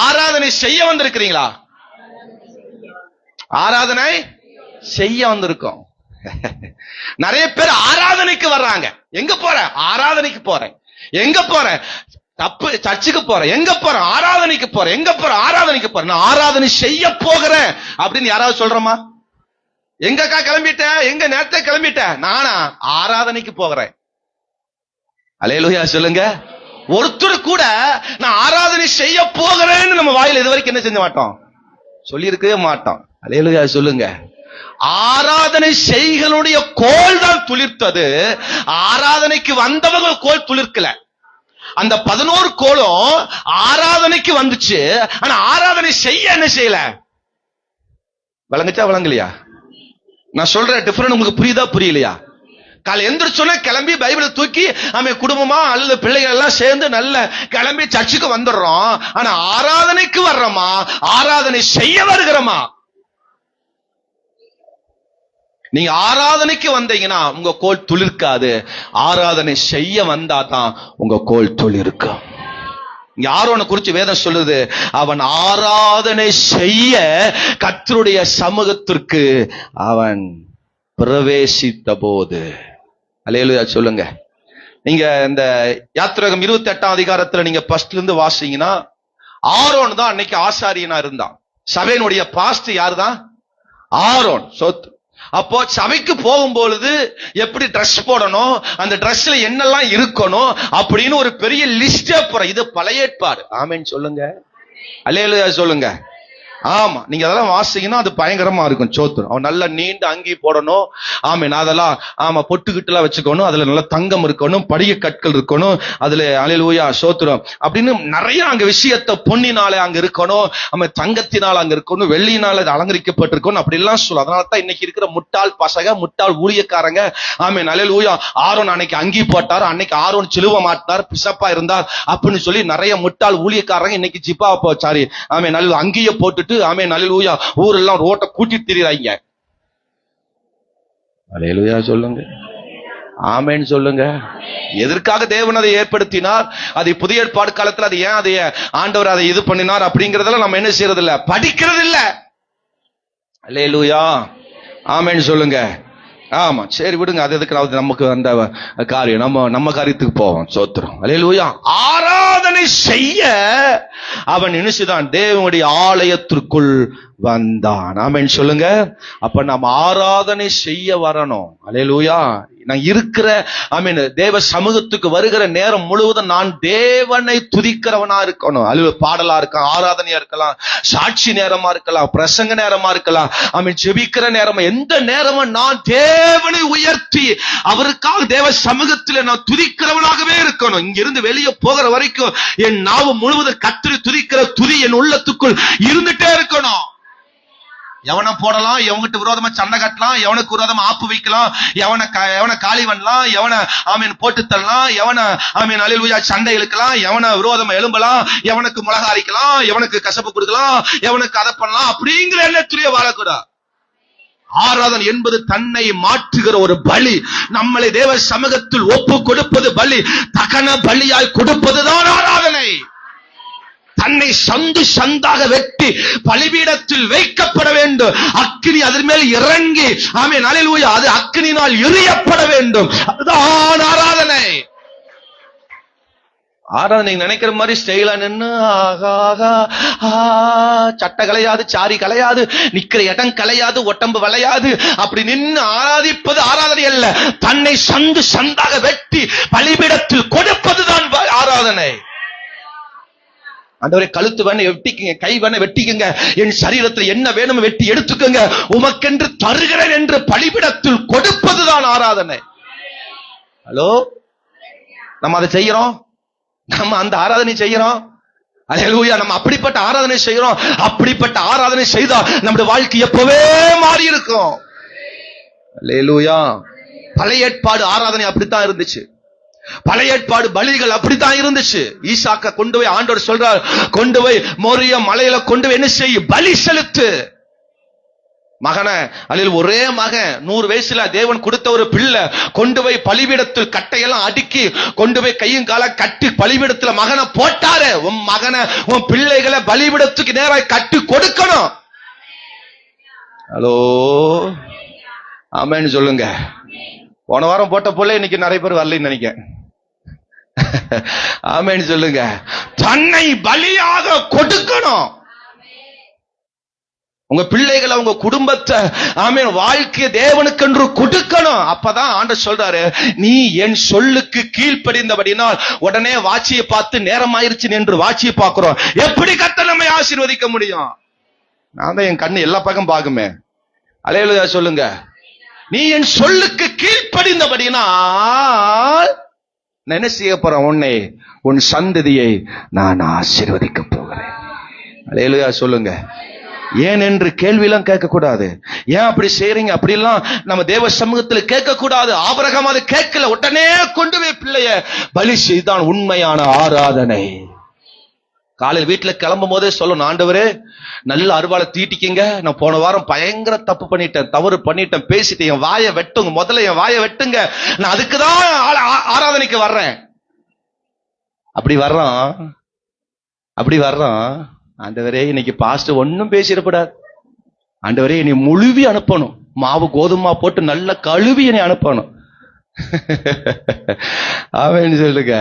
ஆராதனை செய்ய வந்திருக்கிறீங்களா? ஆராதனை செய்ய வந்திருக்கோம். நிறைய பேர் ஆராதனைக்கு வர்றாங்க. எங்க போற? ஆராதனைக்கு போறேன். எங்க போறேன்? தப்பு. சர்ச்சுக்கு போறேன். எங்க போறேன்? ஆராதனைக்கு போறேன். எங்க போறேன்? ஆராதனைக்கு போறேன். நான் ஆராதனை செய்ய போகிறேன் அப்படின்னு யாராவது சொல்றோமா? எங்கக்கா கிளம்பிட்டேன்? எங்க நேரத்தை கிளம்பிட்டேன்? நானா ஆராதனைக்கு போகிறேன். அல்லேலூயா சொல்லுங்க. ஒருத்தர் கூட நான் ஆராதனை செய்ய போகிறேன்னு நம்ம வாயில இதுவரைக்கும் என்ன செஞ்ச மாட்டோம், சொல்லி இருக்கவே மாட்டோம். அல்லேலூயா சொல்லுங்க. ஆராதனை செய்களுடைய கோல் தான் துளிர்த்தது. ஆராதனைக்கு வந்தவங்க கோல் துளிர்க்கல. அந்த 11 கோலும் ஆராதனைக்கு வந்துச்சு. ஆனா ஆராதனை செய்ய என்ன செய்யல? விளங்குச்சா விளங்கலையா? நான் சொல்ற டிஃபரண்ட் உங்களுக்கு புரியுதா புரியலையா? காலை எந்திரிச்சோன்னே கிளம்பி பைபிளை தூக்கி நம்ம குடும்பமா அல்லது பிள்ளைகள் எல்லாம் சேர்ந்து நல்ல கிளம்பி சர்ச்சுக்கு வந்துடுறோம். ஆனா ஆராதனைக்கு வர்றோமா? ஆராதனை செய்ய வருகிறோமா? நீங்க ஆராதனைக்கு வந்தீங்கன்னா உங்க கோல் துளிர்க்காது. ஆராதனை செய்ய வந்தா தான் உங்க கோல் துளிர்க்கும். ஆரோனை குறிச்சு வேதம் சொல்லுது, அவன் ஆராதனை செய்ய கர்த்தருடைய சமூகத்திற்கு அவன் பிரவேசித்த போது. அல்லேலூயா சொல்லுங்க. நீங்க இந்த யாத்திராகமம் 28ஆம் அதிகாரத்துல நீங்க ஃபர்ஸ்ட்ல இருந்து வாசிங்கன்னா, ஆரோன் தான் அன்னைக்கு ஆசாரியனா இருந்தான். சபையினுடைய பாஸ்ட் யாரு தான்? ஆரோன். அப்போ சபைக்கு போகும்பொழுது எப்படி ட்ரெஸ் போடணும், அந்த ட்ரெஸ்ல என்னெல்லாம் இருக்கணும் அப்படின்னு ஒரு பெரிய லிஸ்டே போற. இது பழைய ஏற்பாடு. ஆமென் சொல்லுங்க. அல்லேலூயா சொல்லுங்க. ஆமா, நீங்க அதெல்லாம் வாசிங்கன்னா அது பயங்கரமா இருக்கும். சோத்திரம். அவன் நல்ல நீண்ட அங்கி போடணும். ஆமீன். அதெல்லாம் ஆமா, பொட்டுக்கிட்டு எல்லாம் வச்சுக்கணும். அதுல நல்ல தங்கம் இருக்கணும், படிக கற்கள் இருக்கணும், அதுல அல்லேலூயா சோத்திரம் அப்படின்னு நிறைய அங்க விஷயத்த பொன்னினால அங்க இருக்கணும், ஆமா தங்கத்தினால் அங்க இருக்கணும், வெள்ளியினால அலங்கரிக்கப்பட்டிருக்கணும், அப்படி எல்லாம் சொல்லும். அதனாலதான் இன்னைக்கு இருக்கிற முட்டாள் பசங்க, முட்டாள் ஊழியக்காரங்க, ஆமீன் அல்லேலூயா, ஆரோன் அன்னைக்கு அங்கி போட்டார், அன்னைக்கு ஆரோன் சிலுவ மாட்டினார், பிசப்பா இருந்தார் அப்படின்னு சொல்லி நிறைய முட்டாள் ஊழியக்காரங்க இன்னைக்கு ஜிப்பா சாரி ஆமீன் நல்ல அங்கிய போட்டுட்டு ஆமென் அல்லேலூயா ஊரெல்லாம் ரோட்டை கூட்டி திரிறாங்க. அல்லேலூயா சொல்லுங்க. ஆமென் சொல்லுங்க. எதற்காக தேவன் அதை ஏற்படுத்தினார், அது புதிய ஏற்பாடு காலத்துல அது ஏன் அதை ஆண்டவர் அதை இது பண்ணினார் அப்படிங்கறதெல்லாம் நம்ம என்ன செய்யறது இல்ல, படிக்கிறது இல்ல. அல்லேலூயா ஆமென் சொல்லுங்க. ஆமா சரி விடுங்க, அது எதுக்கு நமக்கு அந்த காரியம், நம்ம காரியத்துக்கு போவோம். சோத்திரம். அல்லேலூயா. ஆராதனை செய்ய அவன் நினைச்சுதான் தேவனுடைய ஆலயத்திற்குள் வந்தான். ஆமென் சொல்லுங்க. அப்ப நம்ம ஆராதனை செய்ய வரணும். அல்லேலூயா. நான் இருக்கிற ஆமென் தேவ சமூகத்துக்கு வருகிற நேரம் முழுவதும் நான் தேவனை துதிக்கிறவனா இருக்கணும். அல்ல பாடலா இருக்கலாம், ஆராதனையா இருக்கலாம், சாட்சி நேரமா இருக்கலாம், பிரசங்க நேரமா இருக்கலாம், ஆமென் ஜெபிக்கிற நேரமா, எந்த நேரமும் நான் தேவனை உயர்த்தி அவருக்காக தேவ சமூகத்தில் நான் துதிக்கிறவனாகவே இருக்கணும். இங்கிருந்து வெளியே போகிற வரைக்கும் என் நாவு முழுவதும் கர்த்தரை துதிக்கிற துதி என் உள்ளத்துக்குள் இருந்துட்டே இருக்கணும். எவனை போடலாம், எவங்கிட்ட விரோதமா சண்டை கட்டலாம், எவனுக்கு விரோதமா ஆப்பு வைக்கலாம், எவனை காலி பண்ணலாம், எவனை ஆமீன் போட்டு தள்ளலாம், எவனை ஆமீன் அல்லேலூயா சண்டை இழுக்கலாம், எவனை விரோதமா எழும்பலாம், எவனுக்கு மிளகா அரைக்கலாம், எவனுக்கு கசப்பு கொடுக்கலாம், எவனுக்கு அதை பண்ணலாம் அப்படிங்கிற எண்ணத்திலேயே வாழக்கூடாது. ஆராதனை என்பது தன்னை மாற்றுகிற ஒரு பலி. நம்மளை தேவ சமூகத்தில் ஒப்பு கொடுப்பது பலி. தகன பலியாய் கொடுப்பதுதான் ஆராதனை. தன்னை சந்து சந்தாக வெட்டி பலிபீடத்தில் வைக்கப்பட வேண்டும். அக்கினி அதன் மேல் இறங்கி ஆமென் அல்லேலூயா அது அக்கினியினால் எரியப்பட வேண்டும். அதுதான் ஆராதனை. ஆராதனை நினைக்கிற மாதிரி ஸ்டைலா நின்னு சட்டை கலையாது, சாரி கலையாது, நிக்கிற இடம் கலையாது, ஒட்டம்பு வளையாது, அப்படி நின்று ஆராதிப்பது ஆராதனை அல்ல. தன்னை சந்து சந்தாக வெட்டி பலிபீடத்தில் கொடுப்பதுதான் ஆராதனை. ஆண்டவரே கழுத்து வேணா வெட்டிக்குங்க, கை வேணா வெட்டிக்குங்க, என் சரீரத்தில் என்ன வேணும் வெட்டி எடுத்துக்கங்க, உமக்கென்று தருகிறேன் என்று பலிபீடத்தில் கொடுப்பதுதான் ஆராதனை. ஹலோ, நம்ம அதை செய்யறோம், நம்ம அந்த ஆராதனை செய்யறோம். அல்லேலூயா. நம்ம அப்படிப்பட்ட ஆராதனை செய்யறோம். அப்படிப்பட்ட ஆராதனை செய்தா நம்முடைய வாழ்க்கை எப்பவே மாறி இருக்கும். அல்லேலூயா. பழைய ஏற்பாடு ஆராதனை அப்படித்தான் இருந்துச்சு. பழைய ஏற்பாடு பலிகள் அப்படித்தான் இருந்துச்சு. ஈசாக்க கொண்டு போய் ஆண்டவர் சொல்றார், கொண்டு போய் மோரியா மலையில கொண்டு போய் என்ன செய்ய, பலி செலுத்து. மகனை அல்லது ஒரே மகன் 100 வயசுல தேவன் கொடுத்த ஒரு பிள்ளை கொண்டு போய் பலிபீடத்தில் கட்டையெல்லாம் அடுக்கி கொண்டு போய் கையும் கால கட்டி பலிபீடத்துல மகனை போட்டாரு. உன் மகனை உன் பிள்ளைகளை பலிபீடத்துக்கு நேராக கட்டி கொடுக்கணும். ஹலோ ஆமென் சொல்லுங்க. போன வாரம் போட்ட போல இன்னைக்கு நிறைய பேர் வரலன்னு நினைக்கிறேன். ஆமென் சொல்லுங்க. தன்னை பலியாக கொடுக்கணும். உங்க பிள்ளைகளை, உங்க குடும்பத்தை, ஆமென் வாழ்க்கைய தேவனுக்கென்று கொடுக்கணும். அப்பதான் ஆண்டவர் சொல்றாரு, நீ என் சொல்லுக்கு கீழ்ப்படிந்தபடினால் உடனே வாட்சியை பார்த்து நேரம் ஆயிருச்சு என்று வாட்சியை பார்க்கிறோம். எப்படி கர்த்தர் நம்மை ஆசீர்வதிக்க முடியும்? நான் தான் என் கண்ணு எல்லா பக்கம் பாக்குமே. அல்லேலூயா சொல்லுங்க. நீ என் சொல்லுக்கு கீழ்ப்படிந்தபடினால் நான் என்ன செய்ய போறேன், உன்னை உன் சந்ததியை நான் ஆசீர்வதிக்க போகிறேன். அல்லேலூயா சொல்லுங்க. ஏன் என்று கேள்வியெல்லாம் கேட்க கூடாது. ஏன் அப்படி செய்றீங்க அப்படிலாம் நம்ம தேவ சமூகத்தில் கேட்க கூடாது. ஆபிரகாம் அது கேட்கல, உடனே கொண்டு போய் பிள்ளைய பலி செய்தான் உண்மையான ஆராதனை. காலையில் வீட்டுல கிளம்பும் போதே சொல்லணும், ஆண்டவரே நல்ல அருவாளை தீட்டிக்கிங்க, நான் போன வாரம் பயங்கர தப்பு பண்ணிட்டேன், தவறு பண்ணிட்டேன், பேசிட்டேன், என் வாயை வெட்டுங்க, முதல்ல என் வாயை வெட்டுங்க, நான் அதுக்குதான் ஆராதனைக்கு வர்றேன். அப்படி வர்றோம். ஆண்டவரே இன்னைக்கு பாஸ்டர் ஒன்னும் பேசிடக்கூடாது, ஆண்டவரே நீ முழுவி அனுப்பணும், மாவு கோதுமை போட்டு நல்ல கழுவி என்னை அனுப்பணும். அவன் சொல்லுங்க,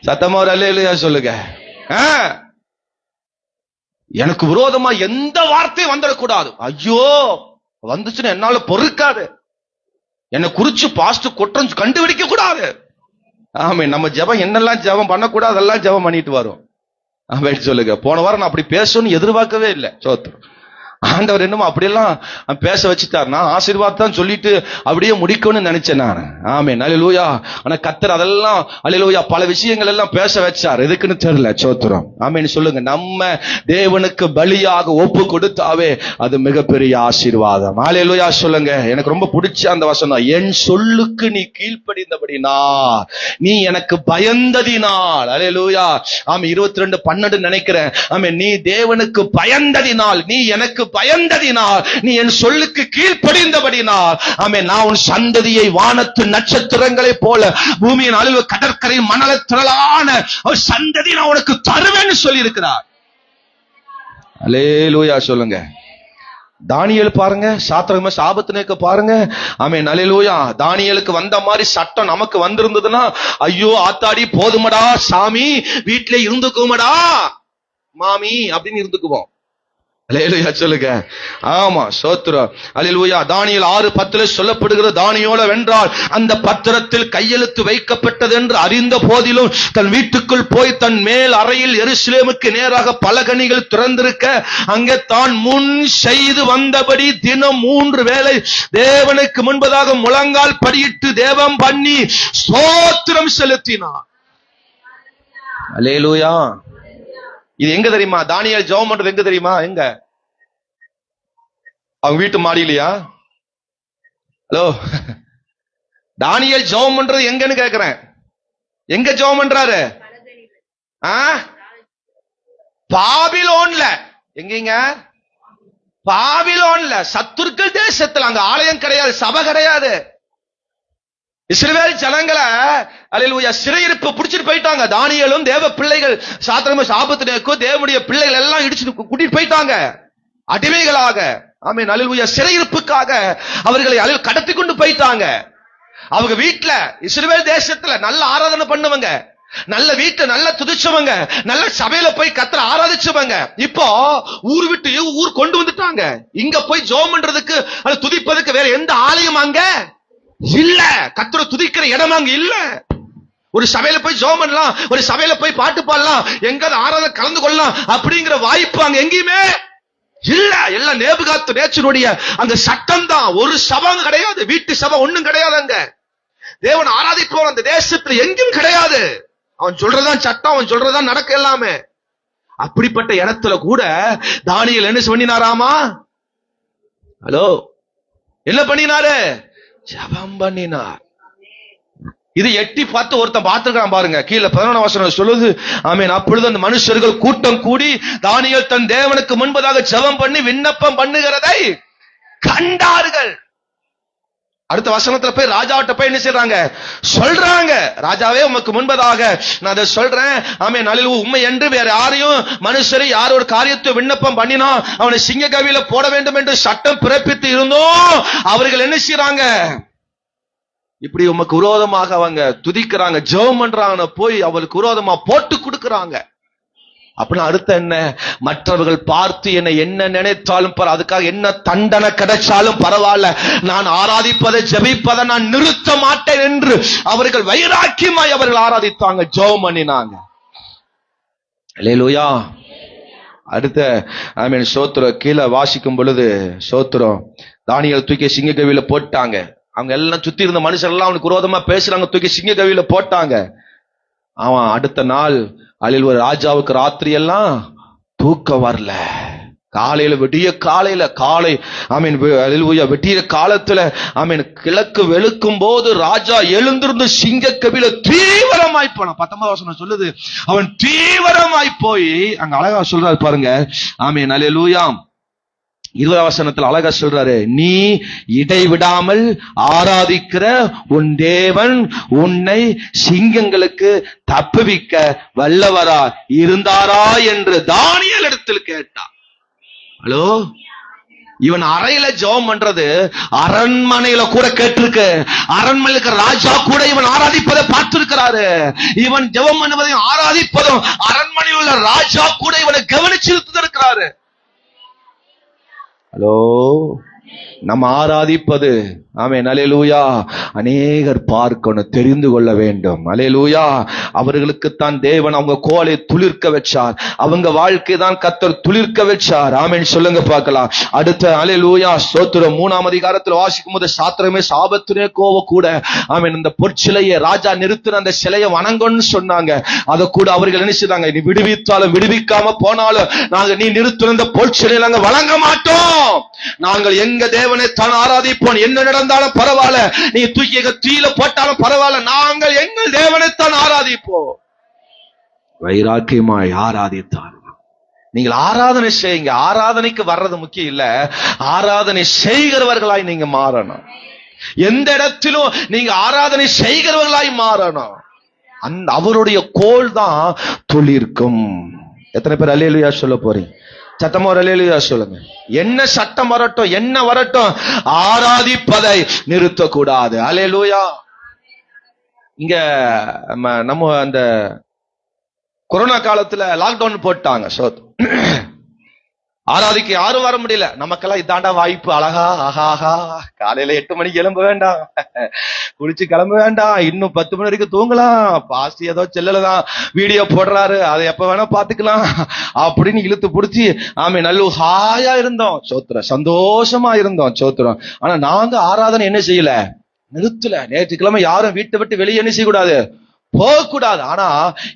சத்தமா ஒரு அல்லேலூயா சொல்லுங்க. எனக்கு விரோதமா எந்த வார்த்தையும் வந்துடக்கூடாது. ஐயோ, வந்துச்சுன்னா என்னால பொறுக்காது. என்னை குறிச்சு பாஸ்ட் குற்றம் கண்டுபிடிக்க கூடாது. ஆமே, நம்ம ஜெபம் என்னெல்லாம் ஜெபம் பண்ணக்கூடாது அதெல்லாம் ஜெபம் பண்ணிட்டு வரும். ஆமே சொல்லுங்க. போன வாரம் நான் அப்படி பேசணும்னு எதிர்பார்க்கவே இல்லை. சோத்திரம். ஆண்டவர் என்னமோ அப்படியெல்லாம் பேச வச்சுட்டார். நான் ஆசீர்வாதம் தான் சொல்லிட்டு அப்படியே முடிக்கணும்னு நினைச்சேன் நான். ஆமென், அல்லேலூயா. ஆனா கர்த்தர் அதெல்லாம் அல்லேலூயா பல விஷயங்கள் எல்லாம் பேச வச்சார். எதுக்குன்னு தெரியல. சோத்திரம். ஆமென் சொல்லுங்க. நம்ம தேவனுக்கு பலியாக ஒப்பு கொடுத்தாவே அது மிகப்பெரிய ஆசீர்வாதம். அல்லேலூயா சொல்லுங்க. எனக்கு ரொம்ப பிடிச்ச அந்த வசனம், என் சொல்லுக்கு நீ கீழ்ப்படிந்தபடினா, நீ எனக்கு பயந்ததினால். அல்லேலூயா. ஆமென். 22:12 நினைக்கிறேன். ஆமென். நீ தேவனுக்கு பயந்ததினால், நீ எனக்கு பயந்ததினால், நீ என் சொல்லுக்கு கீழ்ப்படிந்தபடினால், ஆமென், நான் உன் சந்ததியை வானத்து நட்சத்திரங்களை போல பூமியின் அழிவு கடற்கரை மணல திரளான ஒரு சந்ததி நான் உனக்கு தருவேன்னு சொல்லி இருக்கிறார். அல்லேலூயா சொல்லுங்க. தானியேல் பாருங்க, சாத்ராக் ஆபத்நேகோ பாருங்க. ஆமென், அல்லேலூயா. தானியேலுக்கு வந்த மாதிரி சட்டம் நமக்கு வந்திருந்ததுன்னா, ஐயோ ஆத்தாடி போதுமடா சாமி, வீட்டிலே இருந்துக்குமடா மாமி அப்படின்னு இருந்துக்குவோம். அல்லேலூயா சொல்லுங்க. ஆமா, சோத்திரம். அல்லேலூயா. தானியேல் 6:10 சொல்லப்படுகிற, தானியேல் வென்றால் அந்த பத்திரத்தில் கையெழுத்து வைக்கப்பட்டது என்று அறிந்த போதிலும் தன் வீட்டுக்குள் போய் தன் மேல் அறையில் எருசலேமுக்கு நேராக பலகணிகள் திறந்திருக்க அங்கே தான் முன் செய்து வந்தபடி தினம் 3 வேளை தேவனுக்கு முன்பதாக முழங்கால் படியிட்டு தேவம் பண்ணி ஸ்தோத்திரம் செலுத்தினார். அல்லேலூயா. இது எங்க தெரியுமா? தானியேல் ஜெபம் பண்றது எங்க தெரியுமா? எங்க? அவங்க வீட்டு மாடியிலையா? ஹலோ, தானியேல் ஜெபம் பண்றது எங்கன்னு கேக்குறேன். எங்க ஜெபம் பண்றாரு? பாபிலோன்ல. எங்கீங்க? பாபிலோன்ல, சத்துருக்கள் தேசத்துல. அங்க ஆலயம் கிடையாது, சபை கிடையாது. இஸ்ரவேல் ஜனங்களை அல்லேலூயா சிறையிருப்பு பிடிச்சிட்டு போயிட்டாங்க. தானியேலும் தேவ பிள்ளைகள் சாத்ராக் ஆபத்நேகோ தேவனுடைய பிள்ளைகள் எல்லாம் இடிச்சு கூட்டிட்டு போயிட்டாங்க அடிமைகளாக. ஆமென், அல்லேலூயா. சிறையிருப்புக்காக அவர்களை கடத்தி கொண்டு போயிட்டாங்க. அவங்க வீட்டுல இஸ்ரவேல் தேசத்துல நல்ல ஆராதனை பண்ணுவாங்க, நல்ல வீட்டை நல்ல துதிச்சவங்க, நல்ல சபையில போய் கர்த்தரை ஆராதிச்சவங்க. இப்போ ஊர் விட்டு ஊர் கொண்டு வந்துட்டாங்க. இங்க போய் ஜெபம் பண்றதுக்கு அது துதிப்பதுக்கு வேற எந்த ஆலயம் அங்க இல்ல. கர்த்தரை துதிக்கிற இடம் அங்க இல்ல. ஒரு சபையில போய் ஜெபம் பண்ணலாம், ஒரு சபையில போய் பாட்டு பாடலாம், எங்காவது ஆராதனை கலந்து கொள்ளலாம் அப்படிங்கிற வாய்ப்பு அங்க எங்கேயுமே இல்ல. எல்லாம் நேபுகாத்நேச்சருடைய அந்த சட்டம் தான். ஒரு சபை கிடையாது, வீட்டு சபை ஒண்ணும் கிடையாது. அங்க தேவன் ஆராதிப்போம் அந்த தேசத்துல எங்கும் கிடையாது. அவன் சொல்றதான் சட்டம், அவன் சொல்றதான் நடக்க எல்லாமே. அப்படிப்பட்ட இடத்துல கூட தானியேல் என்ன பண்ணினாராமா? ஹலோ, என்ன பண்ணினாரு? ஜெபம் பண்ணினார். இது எட்டி பார்த்து ஒருத்தன் பார்த்திருக்கான் பாருங்க. கீழே 11 வசனம் சொல்லுது. ஆமென். அப்பொழுது அந்த மனுஷர்கள் கூட்டம் கூடி தானியேல் தன் தேவனுக்கு முன்பதாக ஜெபம் பண்ணி விண்ணப்பம் பண்ணுகிறதை கண்டார்கள். அடுத்த வசனத்துல போய் ராஜாவிட்ட போய் என்ன செய்றாங்க? சொல்றாங்க, ராஜாவே உமக்கு முன்பதாக நான் அதை சொல்றேன். ஆமென், அல்லேலூயா. உண்மை என்று வேற யாரையும் மனுஷரை யார் ஒரு காரியத்தை விண்ணப்பம் பண்ணினா அவனை சிங்க கவியில போட வேண்டும் என்று சட்டம் பிறப்பித்து இருந்தோம். அவர்கள் என்ன செய்றாங்க? இப்படி உமக்கு விரோதமாக அவங்க துதிக்கிறாங்க, ஜெபம் பண்றாங்க, போய் அவளுக்கு விரோதமா போட்டு கொடுக்கறாங்க. அப்படின்னா அர்த்தம் என்ன? மற்றவர்கள் பார்த்து என்னை என்ன நினைத்தாலும் அதுக்காக என்ன தண்டனை கிடைச்சாலும் பரவாயில்ல, நான் ஆராதிப்பதை ஜெபிப்பதை நான் நிறுத்த மாட்டேன் என்று அவர்கள் வைராக்கியமாய் அவர்கள் ஆராதித்தாங்க, ஜெபம் பண்ணினாங்க. அல்லேலூயா. அடுத்த ஆமென் ஸ்தோத்திரம். கீழே வாசிக்கும் பொழுது ஸ்தோத்திரம், தானியேல் தூக்கி சிங்க கவியில போட்டாங்க. அவங்க எல்லாம் சுத்தி இருந்த மனுஷர் எல்லாம் அவனுக்கு விரோதமா பேசுறாங்க, தூக்கி சிங்க கவியில போட்டாங்க. அவன் அடுத்த நாள் அல்லேலூயா ராஜாவுக்கு ராத்திரி எல்லாம் தூக்கம் வரல. காலையில விடிய காலை ஆமீன் அல்லேலூயா விடிய காலத்துல ஆமீன் கிழக்கு வெளுக்கும் போது ராஜா எழுந்திருந்து சிங்க கவியில தீவிரமாய் போனான். 19 வசனம் சொல்லுது, அவன் தீவிரமாய் போய் அங்க அழகா சொல்றாரு பாருங்க. ஆமீன் அல்லேலூயா. 20 வசனத்தில் அழகா சொல்றாரு, நீ இடைவிடாமல் ஆராதிக்கிற உன் தேவன் உன்னை சிங்கங்களுக்கு தப்புவிக்க வல்லவரா இருந்தாரா என்று தானியேல் இடத்தில் கேட்டார். ஹலோ, இவன் அறையில ஜெபம் பண்றது அரண்மனையில கூட கேட்டிருக்கு. அரண்மனையில் இருக்கிற ராஜா கூட இவன் ஆராதிப்பதை பார்த்திருக்கிறாரு. இவன் ஜெபம் பண்ணுவதையும் ஆராதிப்பதும் அரண்மனையில் உள்ள ராஜா கூட இவனை கவனிச்சிருத்து இருக்கிறாரு. ஹலோ, நம்ம ஆராதிப்பது, ஆமென், அல்லேலூயா, அநேகர் பார்க்கணும், தெரிந்து கொள்ள வேண்டும். அல்லேலூயா. அவர்களுக்குத்தான் தேவன் அவங்க கோலை துளிர்க்க வச்சார். அவங்க வாழ்க்கை தான் கர்த்தர் துளிர்க்க வச்சார். ஆமென் சொல்லுங்க பார்க்கலாம். அடுத்த அல்லேலூயா ஸ்தோத்திரம் 3ஆம் அதிகாரத்தில் வாசிக்கும் போது சாத்திரமே சாபத்தினே கோவ கூட, ஆமென், இந்த பொற்சிலையை ராஜா நிறுத்தின அந்த சிலையை வணங்கன்னு சொன்னாங்க. அதை கூட அவர்கள் நினைச்சுதாங்க, நீ விடுவித்தாலும் விடுவிக்காம போனாலும் நாங்க நீ நிறுத்தின இந்த பொற்சிலையை நாங்க வணங்க மாட்டோம். நாங்கள் எங்க தேவனை தான் ஆராதிப்போம். என்ன நடந்தாலும் பரவாயில்ல, நீ தூக்கி தீயில போட்டாலும் பரவாயில்ல, நாங்கள் எங்கள் தேவனைத்தான் ஆராதிப்போம். வைராக்கியமாய் ஆராதித்தார். நீங்கள் ஆராதனை செய்யுங்க. ஆராதனைக்கு வர்றது முக்கியம் இல்ல, ஆராதனை செய்கிறவர்களாய் நீங்க மாறணும். எந்த இடத்திலும் நீங்க ஆராதனை செய்கிறவர்களாய் மாறணும். அந்த அவருடைய கோல் தான் துளிர்க்கும். எத்தனை பேர் அல்லேலூயா சொல்ல போறீங்க? சத்தமா ஒரு அல்லேலூயா சொல்லுங்க. என்ன சட்டம் வரட்டும், என்ன வரட்டும், ஆராதிப்பதை நிறுத்தக்கூடாது. அல்லேலூயா. இங்க நம்ம அந்த கொரோனா காலத்துல லாக்டவுன் போட்டாங்க. ஆராதிக்க யாரும் வர முடியல. நமக்கெல்லாம் இதாண்டா வாய்ப்பு. அழகா ஆஹா ஆஹா, காலையில 8 மணிக்கு கிளம்ப வேண்டாம், குளிச்சு கிளம்ப வேண்டாம், இன்னும் 10 மணி வரைக்கும் தூங்கலாம். பாஸ்ட் ஏதோ செல்லலதான் வீடியோ போடுறாரு, அதை எப்ப வேணா பாத்துக்கலாம் அப்படின்னு இழுத்து பிடிச்சி ஆமே நல்ல ஹாயா இருந்தோம். சோத்திரம், சந்தோஷமா இருந்தோம். சோத்திரம். ஆனா நாங்க ஆராதனை என்ன செய்யல, நிறுத்தல. நேற்றுக்கிழமை யாரும் வீட்டை விட்டு வெளியே என்ன செய்யக்கூடாது, போகக்கூடாது. ஆனா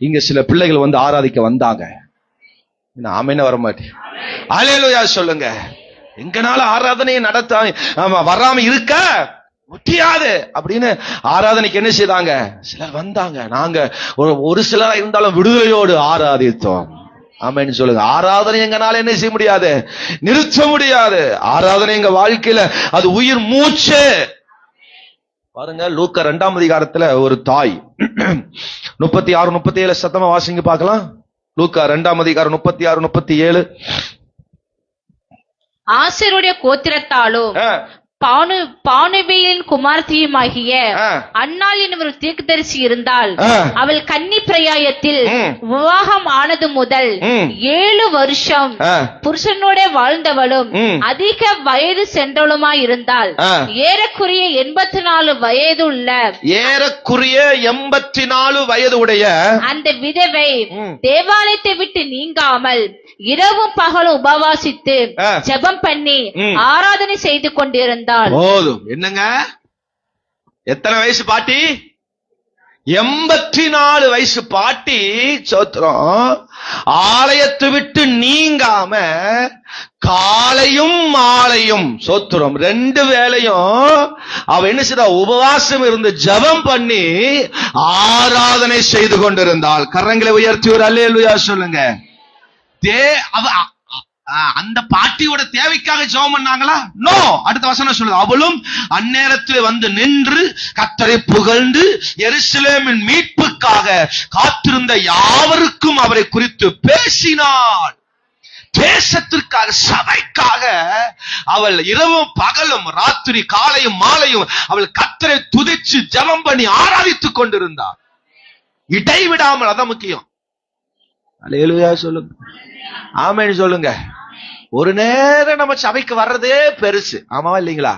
இங்க சில பிள்ளைகள் வந்து ஆராதிக்க வந்தாங்க. ஆமைன்னு வர மாட்டேன். அல்லேலூயா சொல்லுங்க. எங்கனால ஆராதனையை நடத்த வராம இருக்க முடியாது அப்படின்னு ஆராதனைக்கு என்ன செய்தாங்க, சிலர் வந்தாங்க. நாங்க ஒரு சிலரா இருந்தாலும் விடுதலையோடு ஆராதித்தோம். ஆமென்னு சொல்லுங்க. ஆராதனை எங்கனால என்ன செய்ய முடியாது, நிறுத்த முடியாது. ஆராதனை எங்க வாழ்க்கையில அது உயிர் மூச்சு. பாருங்க, லூக்கா 2ஆம் அதிகாரத்துல ஒரு தாய் 36, 37 சத்தமா வாசிங்க பார்க்கலாம். லூக்கா 2ஆம் அதிகாரம் 36, 37. ஆசேருடைய கோத்திரத்தாலும் பானுவேலின் குமார்த்தியுமாகிய அன்னாள் என்னும் ஒரு தீர்க்கதரிசி இருந்தால், அவள் கன்னி பிராயத்தில் விவாகம் ஆனது முதல் 7 வருஷம் புருஷனோட வாழ்ந்தவளும் அதிக வயது சென்றவளுமாய் இருந்தால், ஏறக்குறைய 84 வயது உள்ள, ஏறக்குறைய 84 வயது உடைய அந்த விதவை தேவாலயத்தை விட்டு நீங்காமல் இரவும் பகலும் உபவாசித்து ஜெபம் பண்ணி ஆராதனை செய்து கொண்டிருந்தாள். போதும். என்னங்க, எத்தனை வயசு பாட்டி? 84 வயசு பாட்டி. சோத்திரம். ஆலயத்தை விட்டு நீங்காம காலையும் மாலையும், சோத்திரம், 2 வேளையும் அவ என்ன செய்தா, உபவாசம் இருந்து ஜெபம் பண்ணி ஆராதனை செய்து கொண்டிருந்தாள். கரங்களை உயர்த்தி ஒரு அல்லேலூயா சொல்லுங்க. அந்த பாட்டியோட தேவைக்காக ஜெபம் பண்ணாங்களா? நோ. அடுத்த வசனம் சொல்லுது, அவளும் அந்நேரத்தில் வந்து நின்று கர்த்தரை புகழ்ந்து எருசலேமின் மீட்புக்காக காத்திருந்த யாவருக்கும் அவரை குறித்து பேசினாள். தேசத்திற்காக, சபைக்காக அவள் இரவும் பகலும், ராத்திரி காலையும் மாலையும் அவள் கர்த்தரை துதிச்சு ஜெபம் பண்ணி ஆராதித்துக் கொண்டிருந்தாள். இடைவிடாமல். அதான் முக்கியம். அல்லேலூயா சொல்லுங்க. ஆமென் சொல்லுங்க. ஒரு நேரம் நம்ம சபைக்கு வர்றதே பெருசு. ஆமாவா இல்லைங்களா?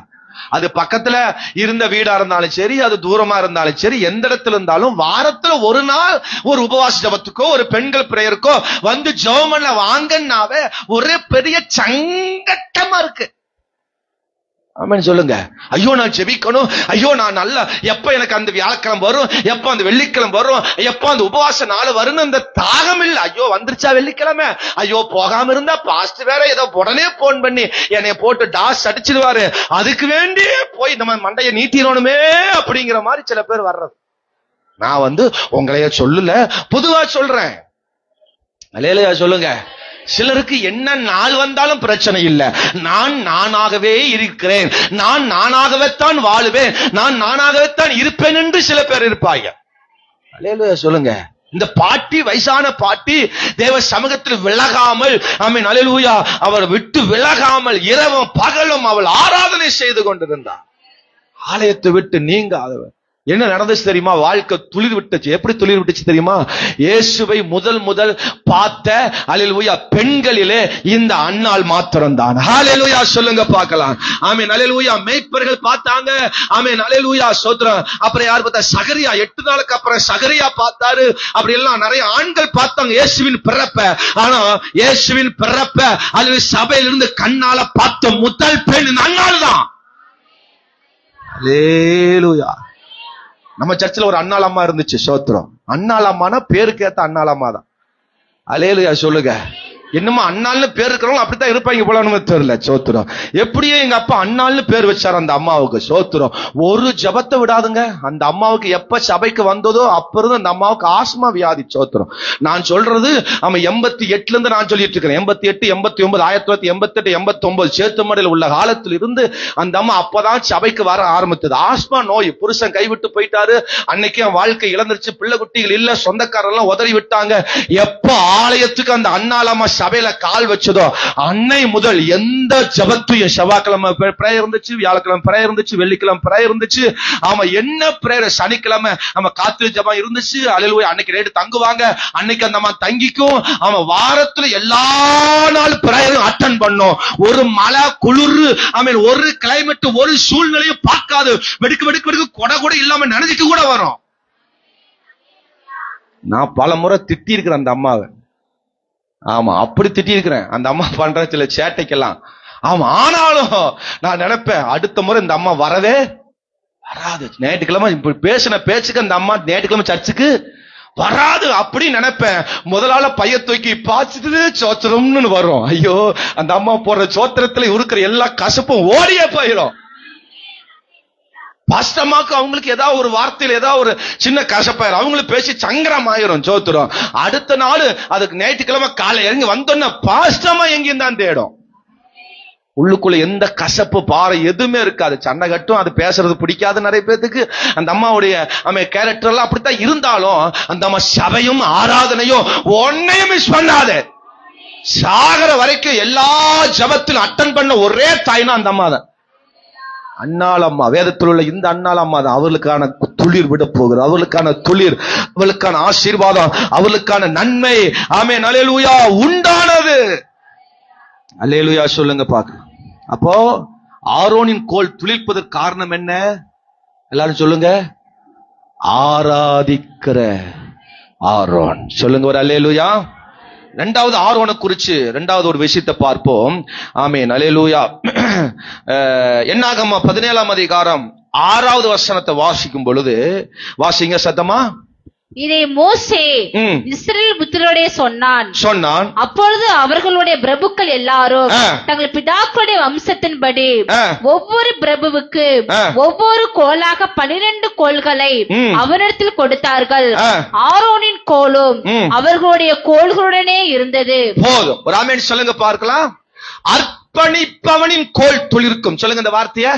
அது பக்கத்துல இருந்த வீடா இருந்தாலும் சரி, அது தூரமா இருந்தாலும் சரி, எந்த இடத்துல இருந்தாலும் வாரத்துல ஒரு நாள் ஒரு உபவாச ஜபத்துக்கோ ஒரு பெண்கள் பிரேயருக்கோ வந்து ஜெபம் பண்ண வாங்கன்னாவே ஒரே பெரிய சங்கட்டமா இருக்கு. ஆமென் சொல்லுங்க. ஐயோ நான் ஜெபிக்கணும், ஐயோ நான் நல்ல எப்ப எனக்கு அந்த வியாழக்கிழமை வரும், எப்ப அந்த வெள்ளிக்கிழமை வரும், எப்ப அந்த உபவாச நாள் வரும், அந்த தாகம் இல்ல. ஐயோ வந்துருச்சா வெள்ளிக்கிழமை, ஐயோ போகாம இருந்தா பாஸ்ட் வேற ஏதோ உடனே போன் பண்ணி என்னை போட்டு டாஸ் அடிச்சிடுவாரு, அதுக்கு வேண்டி போய் நம்ம மண்டைய நீட்டிடணுமே அப்படிங்கிற மாதிரி சில பேர் வர்றது. நான் வந்து உங்களைய சொல்லல, பொதுவா சொல்றேன். அல்லேலூயா சொல்லுங்க. சிலருக்கு என்ன நாள் வந்தாலும் பிரச்சனை இல்லை, நான் நானாகவே இருக்கிறேன், நான் நானாகவே தான் வாழுவேன், நான் நானாகவே தான் இருப்பேன் என்று சில பேர் இருப்பாங்க. அல்லேலூயா சொல்லுங்க. இந்த பாட்டி, வயசான பாட்டி தேவ சமூகத்தில் விலகாமல், ஆமென் அல்லேலூயா, அவர் விட்டு விலகாமல் இரவும் பகலும் அவள் ஆராதனை செய்து கொண்டிருந்தார். ஆலயத்தை விட்டு நீங்காதவர். என்ன நடந்துச்சு தெரியுமா? வாழ்க்கை துளிர் விட்டுச்சு. எப்படி துளிர் விட்டுச்சு தெரியுமா? இயேசுவை முதல் பார்த்த அல்லேலூயா பெண்களிலே இந்த அன்னாள் மாத்திரம்தான். ஹalleluya சொல்லுங்க பார்க்கலாம். ஆமென் அல்லேலூயா. மேய்ப்பர்கள் பார்த்தாங்க. ஆமென் அல்லேலூயா ஸ்தோத்திரம். அப்புறம் யார் பார்த்தா? சகரியா. 8 நாளுக்கு அப்புறம் சகரியா பார்த்தாரு. அப்படி எல்லாம் நிறைய ஆண்கள் பார்த்தாங்க இயேசுவின் பிறப்ப. ஆனா இயேசுவின் பிறப்ப அல்லது சபையிலிருந்து கண்ணால பார்த்த முதல் பெண் இந்த அன்னாள் தான். அல்லேலூயா. நம்ம சர்ச்சில் ஒரு அன்னாள் அம்மா இருந்துச்சு. ஸ்தோத்திரம். அன்னாள் அம்மானா பேருக்கு ஏத்த அன்னாள் அம்மா தான். அல்லேலூயா சொல்லுங்க. என்னமோ அண்ணாள்னு பேர் இருக்கிறவங்க அப்படித்தான் இருப்பாங்க போல நமக்கு தெரியல. சோத்திரம். எப்படியே எங்க அப்பா அண்ணாள்னு பேர் வச்சார் அந்த அம்மாவுக்கு. சோத்திரம். ஒரு ஜபத்தை விடாதுங்க. அந்த அம்மாவுக்கு எப்ப சபைக்கு வந்ததோ அப்ப இருந்து அந்த அம்மாவுக்கு ஆஸ்மா வியாதி. சோத்திரம். நான் சொல்றது அவன் 88 இருந்து நான் சொல்லிட்டு இருக்கிறேன். 88, 89, 1988, 89 சேத்துமடையில் உள்ள காலத்தில் இருந்து அந்த அம்மா அப்பதான் சபைக்கு வர ஆரம்பித்தது. ஆஸ்மா நோய். புருஷன் கைவிட்டு போயிட்டாரு. அன்னைக்கு அவன் வாழ்க்கை இழந்துருச்சு. பிள்ளை குட்டிகள் இல்ல. சொந்தக்காரெல்லாம் உதறி விட்டாங்க. எப்ப ஆலயத்துக்கு அந்த அண்ணாளம்மா சபையில கால் வச்சதோ அன்னை முதல் எந்த ஜபத்தையும், செவ்வாய்க்கிழமை பிரேயர் இருந்துச்சு, வியாழக்கிழமை பிரேயர் இருந்துச்சு, வெள்ளிக்கிழமை பிரேயர் இருந்துச்சு, ஆமா என்ன பிரேயர், சனிக்கிழமை நம்ம காத்திரை ஜபம் இருந்துச்சு. அல்லேலூயா. அன்னைக்கு ரேட்டு தங்குவாங்க. அன்னைக்கு அந்த அம்மா தங்கிக்கும். அவன் வாரத்துல எல்லா நாள் பிரேயரும் அட்டெண்ட் பண்ணும். ஒரு மழை குளிர், ஆமென், ஒரு கிளைமேட், ஒரு சூழ்நிலையும் பார்க்காது. வெடுக்கு வெடுக்கு வெடுக்கு கொடை கூட இல்லாம நினைச்சிட்டு கூட வரும். நான் பல முறை திட்டி இருக்கிறேன் அந்த அம்மாவை. ஆமா, அப்படி திட்டி இருக்கிறேன் அந்த அம்மா பண்ற சில சேட்டைக்கெல்லாம். ஆமா, ஆனாலும் நான் நினைப்பேன் அடுத்த முறை இந்த அம்மா வரவே வராது. ஞாயிற்றுக்கிழமை இப்படி பேசின பேச்சுக்கு அந்த அம்மா ஞாயிற்றுக்கிழமை சர்ச்சுக்கு வராது அப்படி நினைப்பேன். முதலாள பைய தூக்கி பாய்ச்சிட்டு சோத்திரம்னு வரும். ஐயோ, அந்த அம்மா போடுற சோத்திரத்துல இருக்கிற எல்லா கசப்பும் ஓடியே போயிடும். பாஸ்டமாக்கு அவங்களுக்கு ஏதாவது ஒரு வார்த்தையில் ஏதாவது ஒரு சின்ன கசப்பாயிரும். அவங்களுக்கு பேசி சங்கரம் ஆயிரும். சோத்துரும். அடுத்த நாள் அதுக்கு ஞாயிற்றுக்கிழமை காலை இறங்கி வந்தோன்னா பாஸ்டமா எங்கேயும் தான் தேடும். உள்ளுக்குள்ள எந்த கசப்பு பாறை எதுவுமே இருக்காது. சண்டை கட்டும். அது பேசுறது பிடிக்காது நிறைய பேருக்கு. அந்த அம்மாவுடைய கேரக்டர் எல்லாம் அப்படித்தான் இருந்தாலும் அந்த அம்மா சபையும் ஆராதனையும் ஒன்னையும் மிஸ் பண்ணாது. சாகர வரைக்கும் எல்லா ஜபத்திலும் அட்டன் பண்ண ஒரே தாய்னா அந்த அம்மா தான். அன்னாள் அம்மா. வேதத்தில் உள்ள இந்த அன்னாள் அம்மா தான். அவர்களுக்கான துளிர் விட போகிறது. அவர்களுக்கான துளிர், அவர்களுக்கான ஆசீர்வாதம், அவர்களுக்கான நன்மை, ஆமென் அல்லேலூயா, உண்டானது. அல்லேலூயா சொல்லுங்க பார்க்கலாம். அப்போ ஆரோனின் கோல் துளிர்ப்பதற்கு காரணம் என்ன? எல்லாரும் சொல்லுங்க. ஆராதிக்கிற ஆரோன். சொல்லுங்க ஒரு அல்லேலூயா. இரண்டாவது ஆரோனை குறிச்சு இரண்டாவது ஒரு விஷயத்தை பார்ப்போம். ஆமென் அல்லேலூயா. என்னாகம 17ஆம் அதிகாரம் 6வது வசனத்தை வாசிக்கும் பொழுது, வாசிங்க சத்தமா. இதை மோசே இஸ்ரவேல் புத்திரரோடே சொன்னான். அப்பொழுது அவர்களுடைய பிரபுக்கள் எல்லாரும் தங்கள் பிதாக்களுடைய வம்சத்தின்படி ஒவ்வொரு பிரபுவுக்கு ஒவ்வொரு கோலாக 12 கோல்களை அவனிடத்தில் கொடுத்தார்கள். ஆரோனின் கோலும் அவர்களுடைய கோல்களுடனே இருந்தது. போதும். ஒரு ஆமென் சொல்லுங்க பார்க்கலாம். அர்ப்பணிப்பவனின் கோல் துளிர்க்கும். சொல்லுங்க இந்த வார்த்தைய.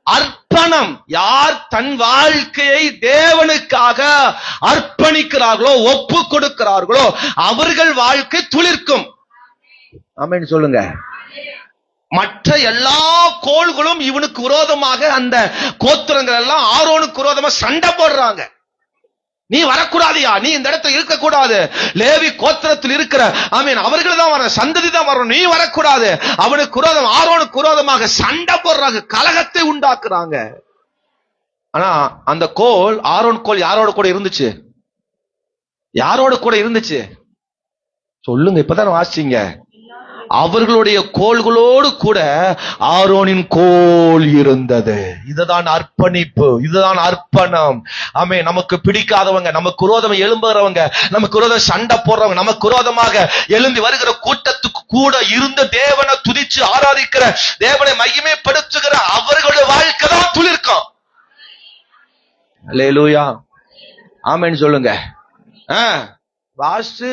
அர்ப்பணம். யார் தன் வாழ்க்கையை தேவனுக்காக அர்ப்பணிக்கிறார்களோ, ஒப்பு கொடுக்கிறார்களோ, அவர்கள் வாழ்க்கை துளிர்க்கும். ஆமென் சொல்லுங்க. மற்ற எல்லா கோள்களும் இவனுக்கு விரோதமாக, அந்த கோத்திரங்கள் எல்லாம் ஆரோனுக்கு விரோதமா சண்டை போடுறாங்க. நீ வரக்கூடாதியா, நீ இந்த இடத்துல இருக்க கூடாது, லேவி கோத்திரத்தில் இருக்கிற ஆமென் அவர்கள் தான் வர, சந்ததி தான் வரும், நீ வரக்கூடாது. அவனுக்கு விரோதம், ஆரோனுக்கு விரோதமாக சண்டை போடுறாங்க, கலகத்தை உண்டாக்குறாங்க. ஆனா அந்த கோல், ஆரோன் கோல் யாரோட கூட இருந்துச்சு? யாரோட கூட இருந்துச்சு? சொல்லுங்க. இப்பதான் வாசிச்சீங்க. அவர்களுடைய கோள்களோடு கூட ஆரோனின் கோல் இருந்தது. இதுதான் அர்ப்பணிப்பு, இதுதான் அர்ப்பணம். ஆமே, நமக்கு பிடிக்காதவங்க, நமக்கு விரோதம் எழும்புகிறவங்க, நமக்கு விரோதம் சண்டை போடுறவங்க, நமக்கு விரோதமாக எழும்பி வருகிற கூட்டத்துக்கு கூட இருந்த தேவனை துதிச்சு ஆராதிக்கிற, தேவனை மகிமைப்படுத்துகிற அவர்களுடைய வாழ்க்கை தான் துளிர்க்கும். அல்லேலூயா. ஆமென் சொல்லுங்க. வாசு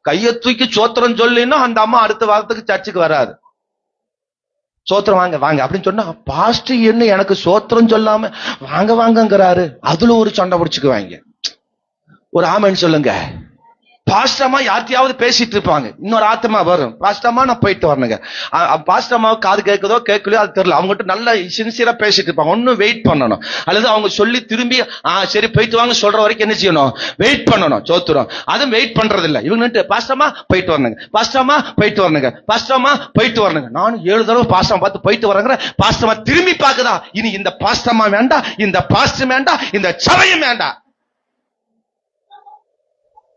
கையை தூக்கி சோத்திரம் சொல்லினா அந்த அம்மா அடுத்த வாரத்துக்கு சர்ச்சுக்கு வராது. சோத்திரம் வாங்க வாங்க அப்படின்னு சொன்னா, பாஸ்ட் என்ன எனக்கு சோத்திரம் சொல்லாம வாங்க வாங்கங்கிறாரு, அதுல ஒரு சண்டை பிடிச்சுக்குவாங்க. ஒரு ஆமென் சொல்லுங்க. பாஸ்டமா யார்த்தையாவது பேசிட்டு இருப்பாங்க, இன்னொரு ஆத்மா வரும், பாஸ்டமா நான் போயிட்டு வரணுங்க. பாஸ்டமா காது கேட்குதோ கேட்கலையோ அது தெரியல, அவங்ககிட்ட நல்ல சின்சியரா பேசிட்டு இருப்பாங்க. ஒன்னும் வெயிட் பண்ணணும், அல்லது அவங்க சொல்லி திரும்பி சரி போயிட்டு வாங்க சொல்ற வரைக்கும் என்ன செய்யணும், வெயிட் பண்ணணும். சோத்துறோம், அதுவும் வெயிட் பண்றது இல்ல. இவங்க பாஸ்டமா போயிட்டு வரணுங்க, பாஸ்டமா போயிட்டு வரணுங்க, பாஸ்டமா போயிட்டு வரணுங்க. நானும் 7 தடவை பாஸ்டமா பார்த்து போயிட்டு வரேங்கிற, பாஸ்டமா திரும்பி பாக்குதா, இனி இந்த பாஸ்டமா வேண்டாம், இந்த பாஸ்டம் வேண்டாம், இந்த சபையும் வேண்டாம்.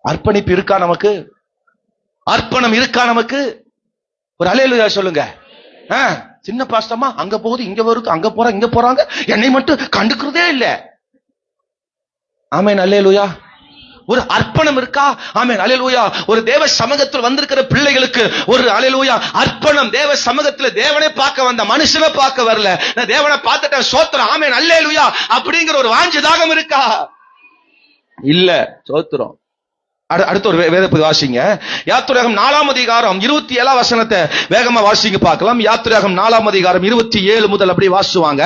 அர்ப்பணிப்பு இருக்கா நமக்கு? அர்ப்பணம் இருக்கா நமக்கு? ஒரு அல்லேலூயா சொல்லுங்க. சின்ன பாஸ்டமா அங்க போகுது, இங்க வருது, அங்க போற இங்க போறாங்க, என்னை மட்டும் கண்டுக்கிறதே இல்ல. ஆமென் அல்லேலூயா. ஒரு அர்ப்பணம் இருக்கா? ஆமென் அல்லேலூயா. ஒரு தேவ சமூகத்தில் வந்திருக்கிற பிள்ளைகளுக்கு ஒரு அல்லேலூயா அர்ப்பணம். தேவ சமூகத்துல தேவனை பார்க்க வந்த மனுஷனை பார்க்க வரல, நான் தேவனை பார்த்துட்டேன் சோத்திரம் ஆமென் அல்லேலூயா அப்படிங்கிற ஒரு வாஞ்சதாகம் இருக்கா? இல்ல. சோத்திரம். அடுத்த ஒரு வேத பகுதி வாசிங்க. யாத்திராகமம் 4ஆம் அதிகாரம் 27ஆம் வசனத்தை வேகமா வாசிங்க பார்க்கலாம். யாத்திராகமம் 4ஆம் அதிகாரம் 27 முதல் அப்படி வாசுவாங்க.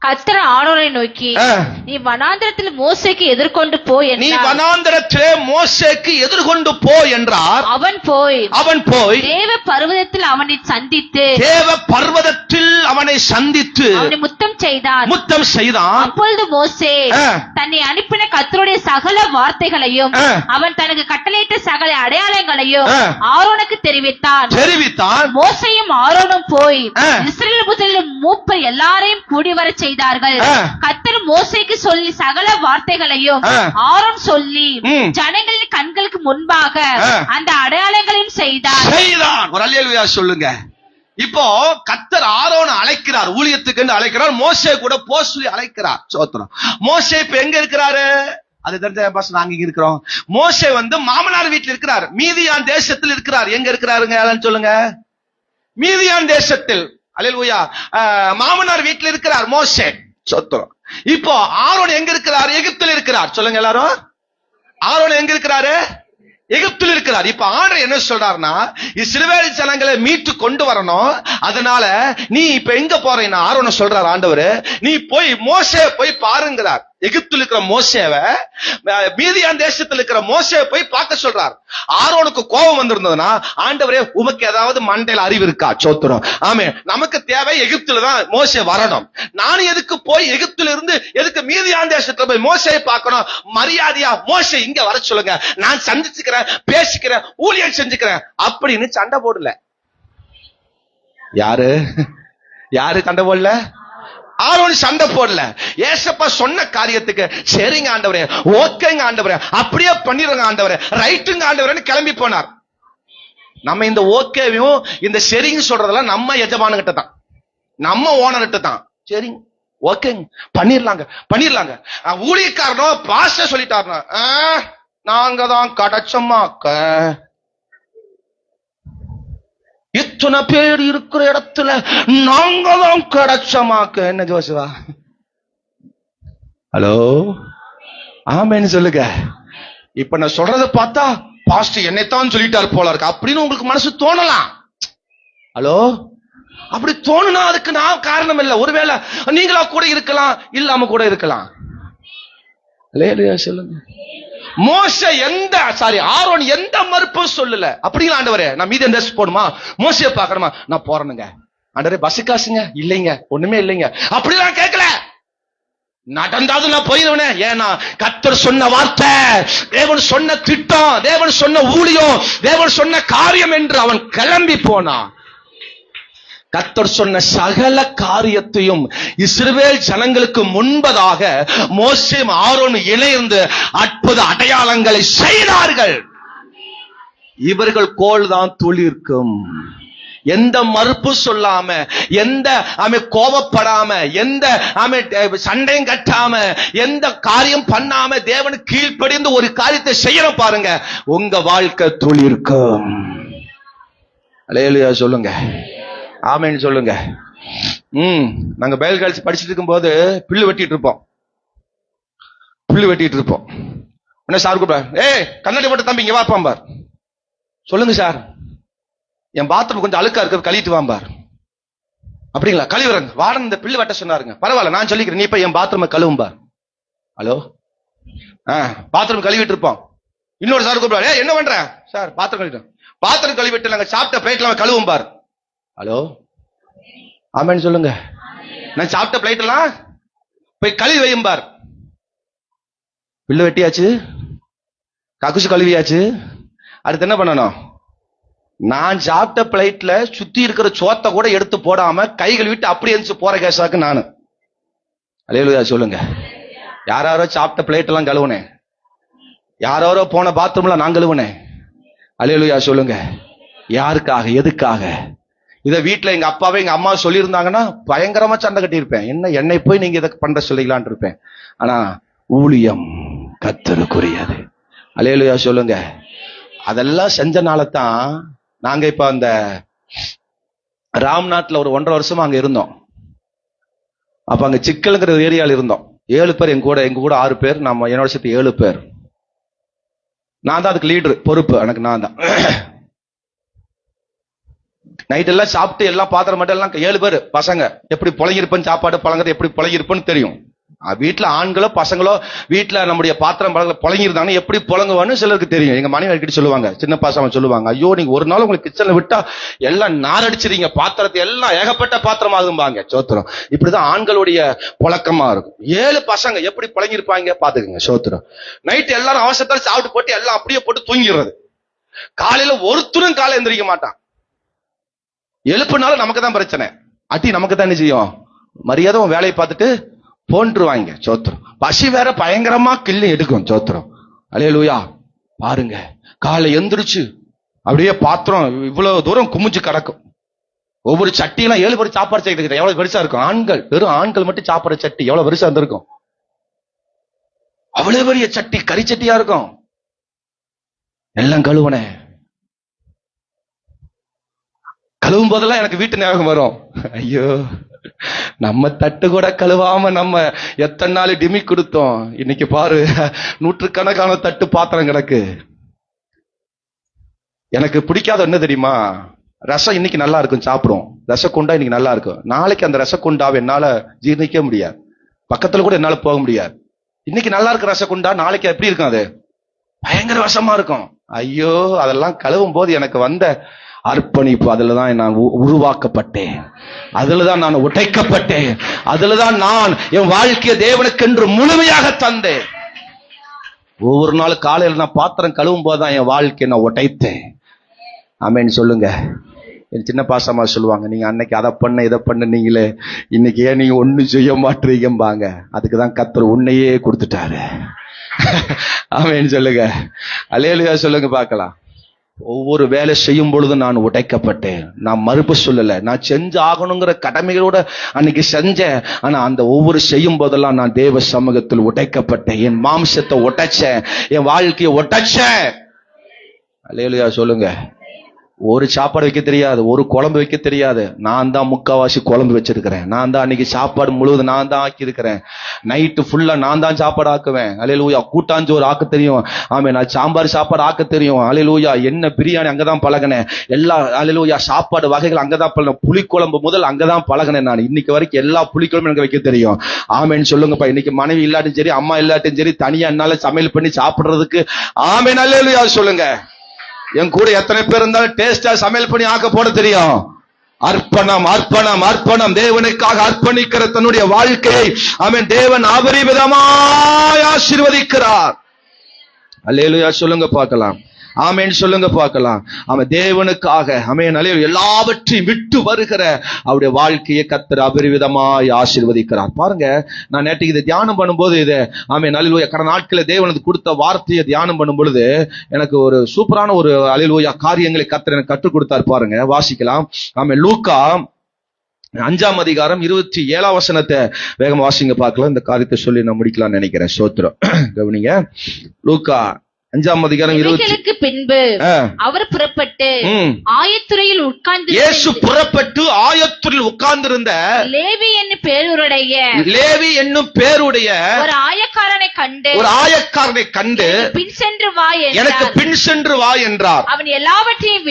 கர்த்தர் ஆரோனை நோக்கி, நீ வனாந்திரத்தில் மோசேக்கு எதிர்கொண்டு போ என்றார். நீ வனாந்திரத்திலே மோசேக்கு எதிர்கொண்டு போ என்றார். அவன் போய் தேவ பர்வதத்தில் அவனை சந்தித்து அவனை முத்தம் செய்தான். அப்பொழுது மோசே தன்னை அனுப்பின கர்த்தருடைய சகல வார்த்தைகளையும் அவன் தனக்கு கட்டளையிட்ட சகல அடையாளங்களையும் ஆரோனுக்கு தெரிவித்தான். மோசேயும் ஆரோனும் போய் இஸ்ரவேல் புத்திரரின் மூப்பர் எல்லாரையும் கூடி வர செய்தார்கள். கர்த்தர் மோசேக்கு சொல்லி சகல வார்த்தைகளையும் ஆரோன் சொல்லி ஜனங்களின் கண்களுக்கு முன்பாக அந்த அடையாளங்களையும் செய்தான். ஒரு அல்லேலூயா சொல்லுங்க. இப்போ கர்த்தர் ஆரோனை அழைக்கிறார், ஊழியத்துக்கு அழைக்கிறார். மோசே கூட போ சொல்லி அழைக்கிறார். சோத்திரம். மோசே இப்ப எங்க இருக்கிறாரு? அது தெரிஞ்ச பாஸ் நாங்க இங்க இருக்கிறோம். மோசே மாமனார் வீட்டில் இருக்கிறார், மீதியான் தேசத்தில் இருக்கிறார். எங்க இருக்கிறாருங்க சொல்லுங்க? மீதியான் தேசத்தில். அல்லேலூயா. மாமனார் வீட்டில் இருக்கிறார் மோசே. சோத்திரம். இப்போ ஆரோன் எங்க இருக்கிறார்? எகிப்தில் இருக்கிறார். சொல்லுங்க எல்லாரும். ஆரோன் எங்க இருக்கிறாரு? எகிப்தில் இருக்கிறார். இப்ப ஆண்டவர் என்ன சொல்றாருன்னா, இஸ்ரவேல் ஜனங்களை மீட்டு கொண்டு வரணும். அதனால நீ இப்ப எங்க போறேன்னா ஆரோனை சொல்றார் ஆண்டவர், நீ போய் மோசே போய் பாருங்கிறார். எகிப்தில் இருக்கிற மோசேவை, மீதியான் தேசத்தில் இருக்கிற மோசேவை போய் பார்க்க சொல்றார். ஆரோனுக்கு கோபம் வந்திருந்ததுன்னா, ஆண்டவரே உமக்கு ஏதாவது மண்டையில அறிவு இருக்கா? சோத்திரம். ஆமே, நமக்கு தேவை எகிப்துல தான் மோசே வரணும். நான் எதுக்கு போய் எகிப்துல இருந்து எதுக்கு மீதியான் தேசத்துல போய் மோசேயை பார்க்கணும்? மரியாதையா மோசே இங்க வர சொல்லுங்க, நான் சந்திச்சுக்கிறேன், பேசிக்கிறேன், ஊழியம் செஞ்சுக்கிறேன் அப்படின்னு சண்டை போடல. யாரு சண்டை போடல? ஆரோன் சண்டை போடல. ஏசப்பா சொன்ன காரியத்துக்கு சரிங்க ஆண்டவரே, ஓகேங்க ஆண்டவரே, அப்படியே பண்ணிடுங்க ஆண்டவரே, ரைட்டுங்க ஆண்டவரேன்னு கிளம்பி போனார். நம்ம இந்த ஓகேவையும் இந்த சரிங்க சொல்றதெல்லாம் நம்ம எஜமானுகிட்ட தான், நம்ம ஓனர்கிட்ட தான். சரிங்க ஓகேங்க பண்ணிடலாங்க. ஊழியக்காரனோ பாஸ்டர் சொல்லிட்டாருனா, நாங்க தான் கிடைச்சோமாக்க. இத்தனை பேர் இருக்கிற இடத்துல நாங்களும் கிடைச்சமாக்க. என்ன ஜோசுவா? ஹலோ ஆமேன்னு சொல்லுங்க. இப்ப நான் சொல்றத பார்த்தா பாஸ்டர் என்னைத்தான் சொல்லிட்டார் போல இருக்கு அப்படின்னு உங்களுக்கு மனசு தோணலாம். ஹலோ, அப்படி தோணுனா அதுக்கு நான் காரணம் இல்லை. ஒருவேளை நீங்களா கூட இருக்கலாம், இல்லாம கூட இருக்கலாம். சொல்லுங்க. மோசே ஆரோன் எந்த மறுப்பும் சொல்லல. அப்படிங்களா ஆண்டவரே, நான் மீதி எந்த போடுமா, மோசையை பார்க்கணுமா, நான் போறேனுங்க ஆண்டவரே, பஸ் காசுங்க இல்லைங்க, ஒண்ணுமே இல்லைங்க அப்படிலாம் கேட்கல. நடந்தாது நான் போயிருவேனே. ஏன்னா கர்த்தர் சொன்ன வார்த்தை, தேவன் சொன்ன திட்டம், தேவன் சொன்ன ஊழியம், தேவன் சொன்ன காரியம் என்று அவன் கிளம்பி போனான். கர்த்தர் சொன்ன சகல காரியத்தையும் இஸ்ரவேல் ஜனங்களுக்கு முன்பதாக மோசே ஆரோன் இணைந்து அற்புத அடையாளங்களை செய்தார்கள். இவர்கள் கோல் தான் துளிர்க்கும். எந்த மறுப்பு சொல்லாம, எந்த கோபப்படாம, எந்த சண்டையும் கட்டாம, எந்த காரியம் பண்ணாம தேவனுக்கு கீழ்ப்படிந்து ஒரு காரியத்தை செய்யணும் பாருங்க, உங்க வாழ்க்கை துளிர்க்கும். அல்லேலூயா சொல்லுங்க, ஆமென் சொல்லுங்க. நாங்க பைபிள் காலேஜ் படிச்சுட்டு இருக்கும் போது புல்லு வெட்டிட்டு இருப்போம். என்ன சார் கூப்பிட, கண்ணாடி போட்டு தம்பி இங்க வாப்பாம்பார். சொல்லுங்க சார், என் பாத்ரூம் கொஞ்சம் அழுக்கா இருக்கு, கழிட்டு வாம்பார். அப்படிங்களா, கழுவுறங்க. வாடன் இந்த பில்லு வெட்ட சொன்னாருங்க. பரவாயில்ல நான் சொல்லிக்கிறேன், நீ இப்ப என் பாத்ரூமை கழுவும்பார். ஹலோ, பாத்திரம் கழுவிட்டு இருப்போம். இன்னொரு சார் கூப்பிடுவாரு, என்ன பண்ற சார்? பாத்திரம் கழுவிட்டோம். பாத்திரம் கழுவிட்டு நாங்க சாப்பிட்ட பிளேட்ல கழுவும் பார். ஹலோ, ஆமென் சொல்லுங்க. நான் சாப்பிட்ட பிளேட் எல்லாம் போய் கழுவி வையும் பார். பில்லு வெட்டியாச்சு, கக்குசு கழுவியாச்சு, அடுத்து என்ன பண்ணணும்? நான் சாப்பிட்ட பிளேட்ல சுத்தி இருக்கிற சோத்தை கூட எடுத்து போடாம கை கழுவிட்டு அப்படியே எழுந்து போற கேசாக்கு நானு. அல்லேலூயா சொல்லுங்க. யாரோ சாப்பிட்ட பிளேட் எல்லாம் கழுவுனேன், யாரோ போன பாத்ரூம்ல நான் கழுவுனேன். அல்லேலூயா சொல்லுங்க. யாருக்காக, எதுக்காக? இத வீட்டுல எங்க அப்பாவே எங்க அம்மா சொல்லியிருந்தாங்கன்னா பயங்கரமா சண்டை கட்டியிருப்பேன். என்ன என்னை போய் நீங்க இதை பண்ற சொல்லிக்கலான் இருப்பேன். ஆனா ஊழியம் கர்த்தருக்குரியது. அல்லேலூயா சொல்லுங்க. அதெல்லாம் செஞ்சனாலதான் நாங்க இப்ப அந்த ராம்நாட்ல ஒரு 1.5 வருஷமா அங்க இருந்தோம். அப்ப அங்க சிக்கலுங்கிற ஏரியால இருந்தோம். 7 பேர் எங்க கூட 6 பேர், நம்ம என்னோட சேர்த்து 7 பேர். நான் தான் அதுக்கு லீடர், பொறுப்பு எனக்கு நான் தான். நைட் எல்லாம் சாப்பிட்டு எல்லாம் பாத்திரம் மட்டும் எல்லாம் 7 பேர் பசங்க எப்படி புழங்கிருப்பேன்னு, சாப்பாடு பழங்குறது எப்படி புழங்கிருப்பேன்னு தெரியும். வீட்டுல ஆண்களோ பசங்களோ வீட்டுல நம்முடைய பாத்திரம் புழங்கிருந்தாங்க எப்படி புழங்குவான்னு சிலருக்கு தெரியும். எங்க மனைவி அடிக்கடி சொல்லுவாங்க, சின்ன பாசமா சொல்லுவாங்க, ஐயோ நீங்க ஒரு நாள் உங்களுக்கு கிச்சன்ல விட்டா எல்லாம் நாரடிச்சிருங்க, பாத்திரத்தை எல்லாம் ஏகப்பட்ட பாத்திரம் ஆகும்பாங்க. சோத்திரம். இப்படிதான் ஆண்களுடைய புழக்கமா இருக்கும். 7 பசங்க எப்படி புழங்கிருப்பாங்க பாத்துக்கங்க. சோத்திரம். நைட்டு எல்லாரும் அவசரத்தால் சாப்பிட்டு போட்டு எல்லாம் அப்படியே போட்டு தூங்கிடுறது. காலையில ஒருத்தரும் காலை எந்திரிக்க மாட்டான். எழுப்புனாலும் நமக்கு தான் பிரச்சனை, அட்டி நமக்கு தான் என்ன செய்யும்? மரியாதை வேலையை பார்த்துட்டு போன்றுவாங்க. சோத்திரம். பசி வேற பயங்கரமா கிள்ளி எடுக்கும். சோத்திரம். அல்லேலூயா. பாருங்க, காலை எந்திரிச்சு அப்படியே பாத்திரம் இவ்வளவு தூரம் குமிஞ்சு கிடக்கும். ஒவ்வொரு சட்டியெல்லாம் 7 பேர் சாப்பாடு செய்யறது எவ்வளவு பெருசா இருக்கும். ஆண்கள், வெறும் ஆண்கள் மட்டும் சாப்பிடுற சட்டி எவ்வளவு பெருசா இருந்திருக்கும். அவ்வளவு பெரிய சட்டி, கறி சட்டியா இருக்கும். எல்லாம் கழுவுன. கழுவும் போதெல்லாம் எனக்கு வீட்டு ஞாபகம் வரும். ஐயோ, நம்ம தட்டு கூட கழுவாம நம்ம எத்தனை நாள் டிமி கொடுத்தோம். இன்னைக்கு பாரு, நூற்றுக்கணக்கான தட்டு பாத்திரம் கிடக்கு. எனக்கு பிடிக்காத என்ன தெரியுமா? ரசம் இன்னைக்கு நல்லா இருக்கும், சாப்பிடும். ரசக்குண்டா இன்னைக்கு நல்லா இருக்கும். நாளைக்கு அந்த ரசக்குண்டாவை என்னால ஜீர்ணிக்க முடியாது, பக்கத்துல கூட என்னால போக முடியாது. இன்னைக்கு நல்லா இருக்கு ரசக்குண்டா, நாளைக்கு எப்படி இருக்கும்? அது பயங்கர ரசமா இருக்கும். ஐயோ, அதெல்லாம் கழுவும் போது எனக்கு வந்த அர்ப்பணிப்பு, அதுலதான் நான் உருவாக்கப்பட்டேன், அதுலதான் நான் உடைக்கப்பட்டேன், அதுலதான் நான் என் வாழ்க்கைய தேவனுக்கென்று முழுமையாக தந்தேன். ஒவ்வொரு நாள் காலையில் நான் பாத்திரம் கழுவும் போதுதான் என் வாழ்க்கையை நான் உடைத்தேன். ஆமென் சொல்லுங்க. என் சின்ன பாசமா சொல்லுவாங்க, நீங்க அன்னைக்கு அதை பண்ண இதை பண்ண நீங்களே, இன்னைக்கு ஏன் நீங்க ஒண்ணும் செய்ய மாட்டீங்கம்பாங்க. அதுக்குதான் கர்த்தர் உன்னையே கொடுத்துட்டாரு. ஆமென் சொல்லுங்க. அல்லேலூயா சொல்லுங்க பார்க்கலாம். ஒவ்வொரு வேலை செய்யும் பொழுது நான் உடைக்கப்பட்டேன். நான் மறுப்பு சொல்லல, நான் செஞ்சு ஆகணுங்கிற கடமைகளோட அன்னைக்கு செஞ்சேன். ஆனா அந்த ஒவ்வொரு செய்யும் போதெல்லாம் நான் தேவ சமூகத்தில் உடைக்கப்பட்டேன். என் மாம்சத்தை உடைச்சேன், என் வாழ்க்கையை உடைச்சேன். அல்லேலூயா சொல்லுங்க. ஒரு சாப்பாடு வைக்க தெரியாது, ஒரு குழம்பு வைக்க தெரியாது. நான் தான் முக்காவாசி குழம்பு வச்சிருக்கிறேன். நான் தான் அன்னைக்கு சாப்பாடு முழுவதும் நான் தான் ஆக்கி இருக்கிறேன். நைட்டு ஃபுல்லா நான் தான் சாப்பாடு ஆக்குவேன். அல்லேலூயா. கூட்டாஞ்சோறு ஆக்க தெரியும். ஆமே, நான் சாம்பார் சாப்பாடு ஆக்க தெரியும். அல்லேலூயா. என்ன பிரியாணி அங்கதான் பழகினேன். எல்லா அல்லேலூயா சாப்பாடு வகைகள் அங்கதான் பழகினேன். புளிக்குழம்பு முதல் அங்கதான் பழகினேன். நான் இன்னைக்கு வரைக்கும் எல்லா புளிக்குழம்பும் எனக்கு வைக்க தெரியும். ஆமேன்னு சொல்லுங்கப்பா. இன்னைக்கு மனைவி இல்லாட்டும் சரி, அம்மா இல்லாட்டும் சரி, தனியா என்னால சமையல் பண்ணி சாப்பிடுறதுக்கு ஆமேன் அல்லேலூயா சொல்லுங்க. என் கூட எத்தனை பேர் இருந்தாலும் டேஸ்டா சமையல் பண்ணி ஆக்க போட தெரியும். அர்ப்பணம், அர்ப்பணம், அர்ப்பணம். தேவனுக்காக அர்ப்பணிக்கிற தன்னுடைய வாழ்க்கையை ஆமென் தேவன் அபரிமிதமாய் ஆசீர்வதிக்கிறார். அல்லேலூயா சொல்லுங்க பார்க்கலாம். ஆமென் சொல்லுங்க பார்க்கலாம். அவன் தேவனுக்காக ஆமென் அல்லேலூயா எல்லாவற்றையும் விட்டு வருகிற அவருடைய வாழ்க்கையை கர்த்தர் அபரிவிதமாய் ஆசீர்வதிக்கிறார். பாருங்க, நான் நேற்று இதை தியானம் பண்ணும்போது இது ஆமென் அல்லேலூயா கடந்த நாட்களில் தேவனுக்கு கொடுத்த வார்த்தையை தியானம் பண்ணும் பொழுது எனக்கு ஒரு சூப்பரான ஒரு அல்லேலூயா காரியங்களை கர்த்தர் எனக்கு கற்றுக் கொடுத்தார். பாருங்க, வாசிக்கலாம். ஆமென். லூக்கா 5ஆம் அதிகாரம் 27ஆம் வசனத்தை வேகமா வாசிங்க பார்க்கலாம். இந்த காரியத்தை சொல்லி நான் முடிக்கலாம்னு நினைக்கிறேன். ஸ்தோத்திரம். கவனிங்க. லூக்கா 5ஆம் அதிகாரம் 20 பின்பு அவர் புறப்பட்டு ஆயத்துறையில் உட்கார்ந்து இயேசு புறப்பட்டு ஆயத்துறையில் உட்கார்ந்திருந்த லேவி என்னும் பேருடைய ஒரு ஆயக்காரனை கண்டு பின் சென்று வா என்றார். எனக்கு பின் சென்று வா என்றார். அவன் எல்லாவற்றையும்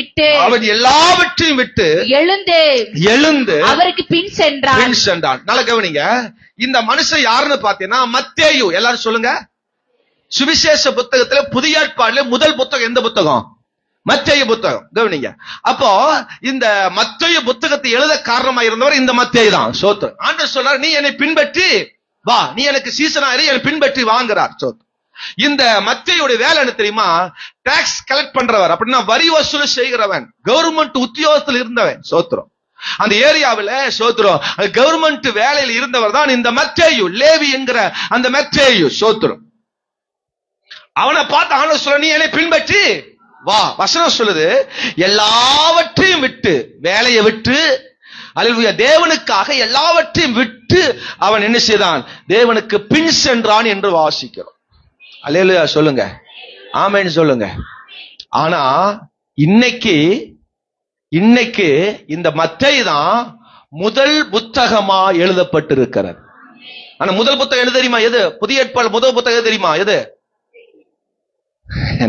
விட்டு எழுந்து எழுந்து அவருக்கு பின் சென்றான். நல்ல கவனிங்க. இந்த மனுஷன் யாருன்னு பாத்தீங்கன்னா மத்தேயு. எல்லாரும் சொல்லுங்க. சுவிசேஷ புத்தகத்துல புதிய ஏற்பாடுல முதல் புத்தகம் எந்த புத்தகம்? மத்தேயு புத்தகம். கவனிங்க. அப்போ இந்த மத்தேயு புத்தகத்தை எழுத காரணமா இருந்தவர் இந்த மத்தேயு தான். சோத்ரு. ஆண்டவர் சொல்றார், நீ என்னை பின்பற்றி வா, நீ எனக்கு சீசனா இரு, என்னை பின்பற்றி வாங்குறார். சோத்ரு. இந்த மத்தேயுடைய வேலை என்ன தெரியுமா? டாக்ஸ் கலெக்ட் பண்றவர், அப்படின்னா வரி வசூல் செய்கிறவன், கவர்மெண்ட் உத்தியோகத்தில் இருந்தவன். சோத்ரம். அந்த ஏரியாவில் சோத்ரம் கவர்மெண்ட் வேலையில் இருந்தவர் தான் இந்த மத்தேயு, லேவி என்கிற அந்த மத்தேயு. சோத்ரம். அவனை பார்த்து ஆண்டவர் சொல்ல, நீ என்னை பின்பற்றி வா. வசனம் சொல்லுது, எல்லாவற்றையும் விட்டு, வேலையை விட்டு, அல்லேலூயா, தேவனுக்காக எல்லாவற்றையும் விட்டு அவன் என்ன செய்தான்? தேவனுக்கு பின் சென்றான் என்று வாசிக்கிறோம். அல்லேலூயா சொல்லுங்க, ஆமென் சொல்லுங்க. ஆனா இன்னைக்கு இந்த மத்தேயு தான் முதல் புத்தகமா எழுதப்பட்டிருக்கிறது. ஆனா முதல் புத்தகம் எது தெரியுமா? எது? புதிய ஏற்பாடு முதல் புத்தகம் எது தெரியுமா? எது?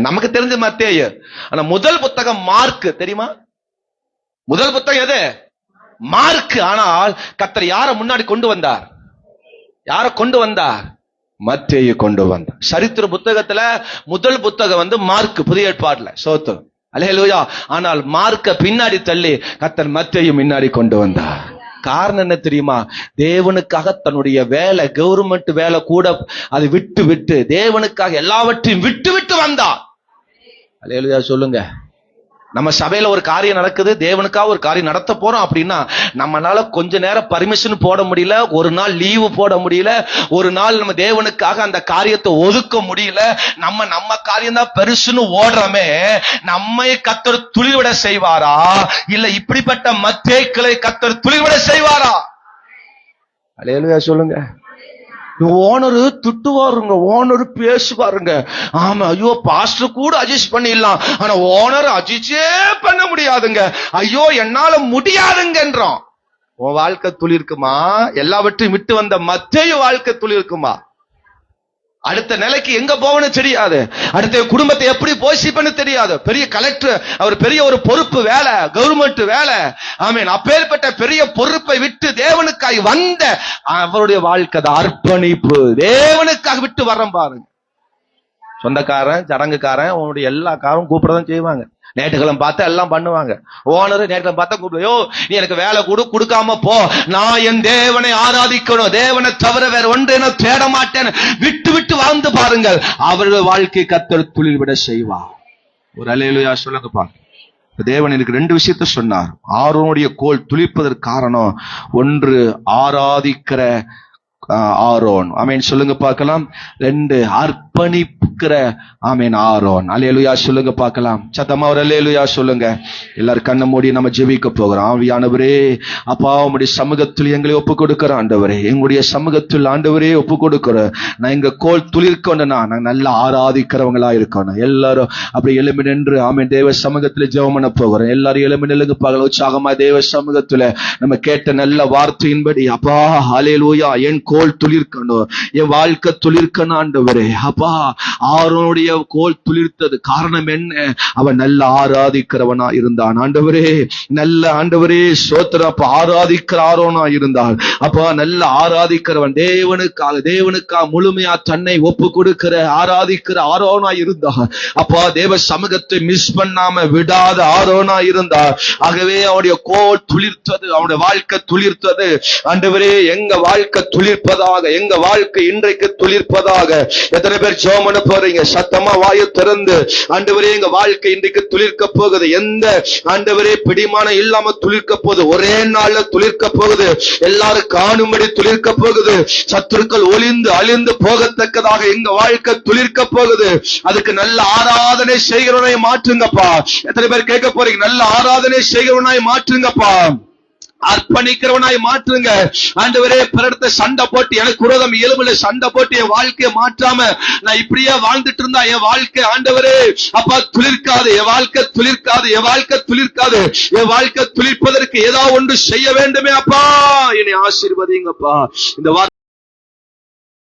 நமக்கு தெரிஞ்ச மத்தேயு. ஆனா முதல் புத்தகம் மார்க். தெரியுமா? முதல் புத்தகம் எது? மார்க். ஆனால் கர்த்தர் யாரை முன்னாடி கொண்டு வந்தார்? யாரை கொண்டு வந்தார்? மத்தேயு கொண்டு வந்தார். சரித்திர புத்தகத்துல முதல் புத்தகம் மார்க், புதிய ஏற்பாடுல. சோத்திரம். அல்லேலூயா. ஆனால் மார்க்க பின்னாடி தள்ளி கர்த்தர் மத்தேயு முன்னாடி கொண்டு வந்தார். காரணம் என்ன தெரியுமா? தேவனுக்காக தன்னுடைய வேலை, கவர்மெண்ட் வேலை கூட அதை விட்டு தேவனுக்காக எல்லாவற்றையும் விட்டு வந்தார். அல்லேலூயா சொல்லுங்க. நம்ம சபையில ஒரு காரியம் நடக்குது, தேவனுக்காக ஒரு காரியம் நடத்த போறோம் அப்படின்னா நம்மளால கொஞ்ச நேரம் பர்மிஷன் போட முடியல, ஒரு நாள் லீவு போட முடியல, ஒரு நாள் நம்ம தேவனுக்காக அந்த காரியத்தை ஒதுக்க முடியல. நம்ம காரியம் தான் பெருசுன்னு ஓடுறமே, நம்மை கர்த்தர் துளிர்விட செய்வாரா? இல்ல இப்படிப்பட்ட மத்தேயுக்களை கர்த்தர் துளிர்விட செய்வாரா? அல்லேலூயா சொல்லுங்க. ஓனரு திட்டுவாருங்க, ஓனரு பேசுவாருங்க. ஆமா, ஐயோ பாஸ்டர் கூட அட்ஜஸ்ட் பண்ணிடலாம், ஆனா ஓனர் அட்ஜஸ்டே பண்ண முடியாதுங்க, ஐயோ என்னால முடியாதுங்கன்றோம். உன் வாழ்க்கை துளிர்க்குமா? எல்லாவற்றையும் விட்டு வந்த மத்தேயு வாழ்க்கை துளிர்க்குமா? அடுத்த நிலைக்கு எங்க போகணும் தெரியாது, அடுத்த குடும்பத்தை எப்படி போஷிப்பன்னு தெரியாது. பெரிய கலெக்டர், அவர் பெரிய ஒரு பொறுப்பு வேலை, கவர்மெண்ட் வேலை. ஆமீன். அப்பேற்பட்ட பெரிய பொறுப்பை விட்டு தேவனுக்காக வந்த அவருடைய வாழ்க்கை அர்ப்பணிப்பு. தேவனுக்காக விட்டு வர்றோம் பாருங்க. சொந்தக்காரன், சடங்குக்காரன், உன்னுடைய எல்லா காரும் கூப்பிடதான் செய்வாங்க. நேற்றுக்கிழமை பார்த்தா எல்லாம் பண்ணுவாங்க. ஓனர் நேற்றுக்கிழமை பார்த்தா கூப்பிடுவோ, நீ எனக்கு வேலை கொடுக்காம போ, நான் என் தேவனை ஆராதிக்கணும், தேவனை தவிர வேற ஒன்று என்ன தேட மாட்டேன், விட்டு வாழ்ந்து பாருங்கள், அவருடைய வாழ்க்கை கர்த்தர் துளிர்விட செய்வார். ஒரு அல்லேலூயா சொல்லுங்கப்பா. தேவன் எனக்கு 2 விஷயத்தை சொன்னார். ஆரோனுடைய கோல் துளிர்ப்பதற்கு காரணம், ஒன்று ஆராதிக்கிற ஆரோன். ஆமென் சொல்லுங்க பார்க்கலாம். 2 அர்ப்பணிக்கிற ஆமென் ஆரோன். அல்லேலூயா சொல்லுங்க பார்க்கலாம். சத்தமா ஒரு அல்லேலூயா சொல்லுங்க. எல்லாரும் கண்ணை மூடி நம்ம ஜெபிக்க போகிறோம். ஆவியானவரே, அப்பா உம்முடைய சமூகத்தில் எங்களை ஒப்பு கொடுக்கிறோம் ஆண்டவரே, எங்களுடைய சமூகத்தில் ஆண்டவரே ஒப்பு கொடுக்கிறோம். நான் எங்க கோல் துளிர்க்கணும்னா நாங்க நல்லா ஆராதிக்கிறவங்களா இருக்கணும். எல்லாரும் அப்படி எழும்பி நின்று ஆமென் தேவ சமூகத்துல ஜெபம் பண்ண போகிறோம். எல்லாரும் எழும்பி நில்லுங்க பார்க்கலாம். உற்சாகமா தேவ சமூகத்துல நம்ம கேட்ட நல்ல வார்த்தையின்படி அப்பா அல்லேலூயா, என் கோல் துளிர்க்கணும், என் வாழ்க்கை துளிர்க்கணும் ஆண்டவரே. அப்பா ஆரோனுடைய கோல் துளிர்த்தது காரணம் என்ன? அவன் நல்ல ஆராதிக்கிறவனா இருந்தான் ஆண்டவரே. நல்ல ஆண்டவரே சோத்திர. அப்ப ஆராதிக்கிற ஆரோனா இருந்தான். அப்பா நல்ல ஆராதிக்கிறவன், தேவனுக்காக முழுமையா தன்னை ஒப்பு கொடுக்கிற ஆராதிக்கிற ஆரோனா இருந்தான். அப்பா தேவ சமூகத்தை மிஸ் பண்ணாம விடாத ஆரோனா இருந்தான். ஆகவே அவனுடைய கோல் துளிர்த்தது, அவனுடைய வாழ்க்கை துளிர்த்தது ஆண்டவரே. எங்க வாழ்க்கை துளிர்ப்பதாக, எங்க வாழ்க்கை இன்றைக்கு துளிர்ப்பதாக. எத்தனை பேர் ஜெபம் பண்ண போறீங்க? சத்தமா வாயை திறந்து ஆண்டவரே எங்க வாழ்க்கை இன்றைக்கு துளிர்க்க போகுது. எந்த ஆண்டவரே பிடிமானம் இல்லாம துளிர்க்க போகுது, ஒரே நாள்ல துளிர்க்க போகுது, எல்லாரும் காணும்படி துளிர்க்க போகுது, சத்துருக்கள் ஒளிந்து அழிந்து போகத்தக்கதாக எங்க வாழ்க்கை துளிர்க்க போகுது. அதுக்கு நல்ல ஆராதனை செய்கிறவனாய் மாற்றுங்கப்பா. எத்தனை பேர் கேட்க போறீங்க? நல்ல ஆராதனை செய்கிறவனாய் மாற்றுங்கப்பா, அர்ப்பணிக்கிறவனாய் மாற்றுங்க ஆண்டவரே. பிறத்த சண்டை போட்டு எனக்கு விரோதம் இயல்புல சண்டை போட்டு என் வாழ்க்கையை மாற்றாம நான் இப்படியே வாழ்ந்துட்டு இருந்தா என் வாழ்க்கை ஆண்டவரே அப்பா துளிர்க்காது, என் வாழ்க்கை துளிர்க்காது, என் வாழ்க்கை துளிர்க்காது. என் வாழ்க்கை துளிர்ப்பதற்கு ஏதாவது ஒன்று செய்ய வேண்டுமே அப்பா, என்னை ஆசீர்வதிங்கப்பா. இந்த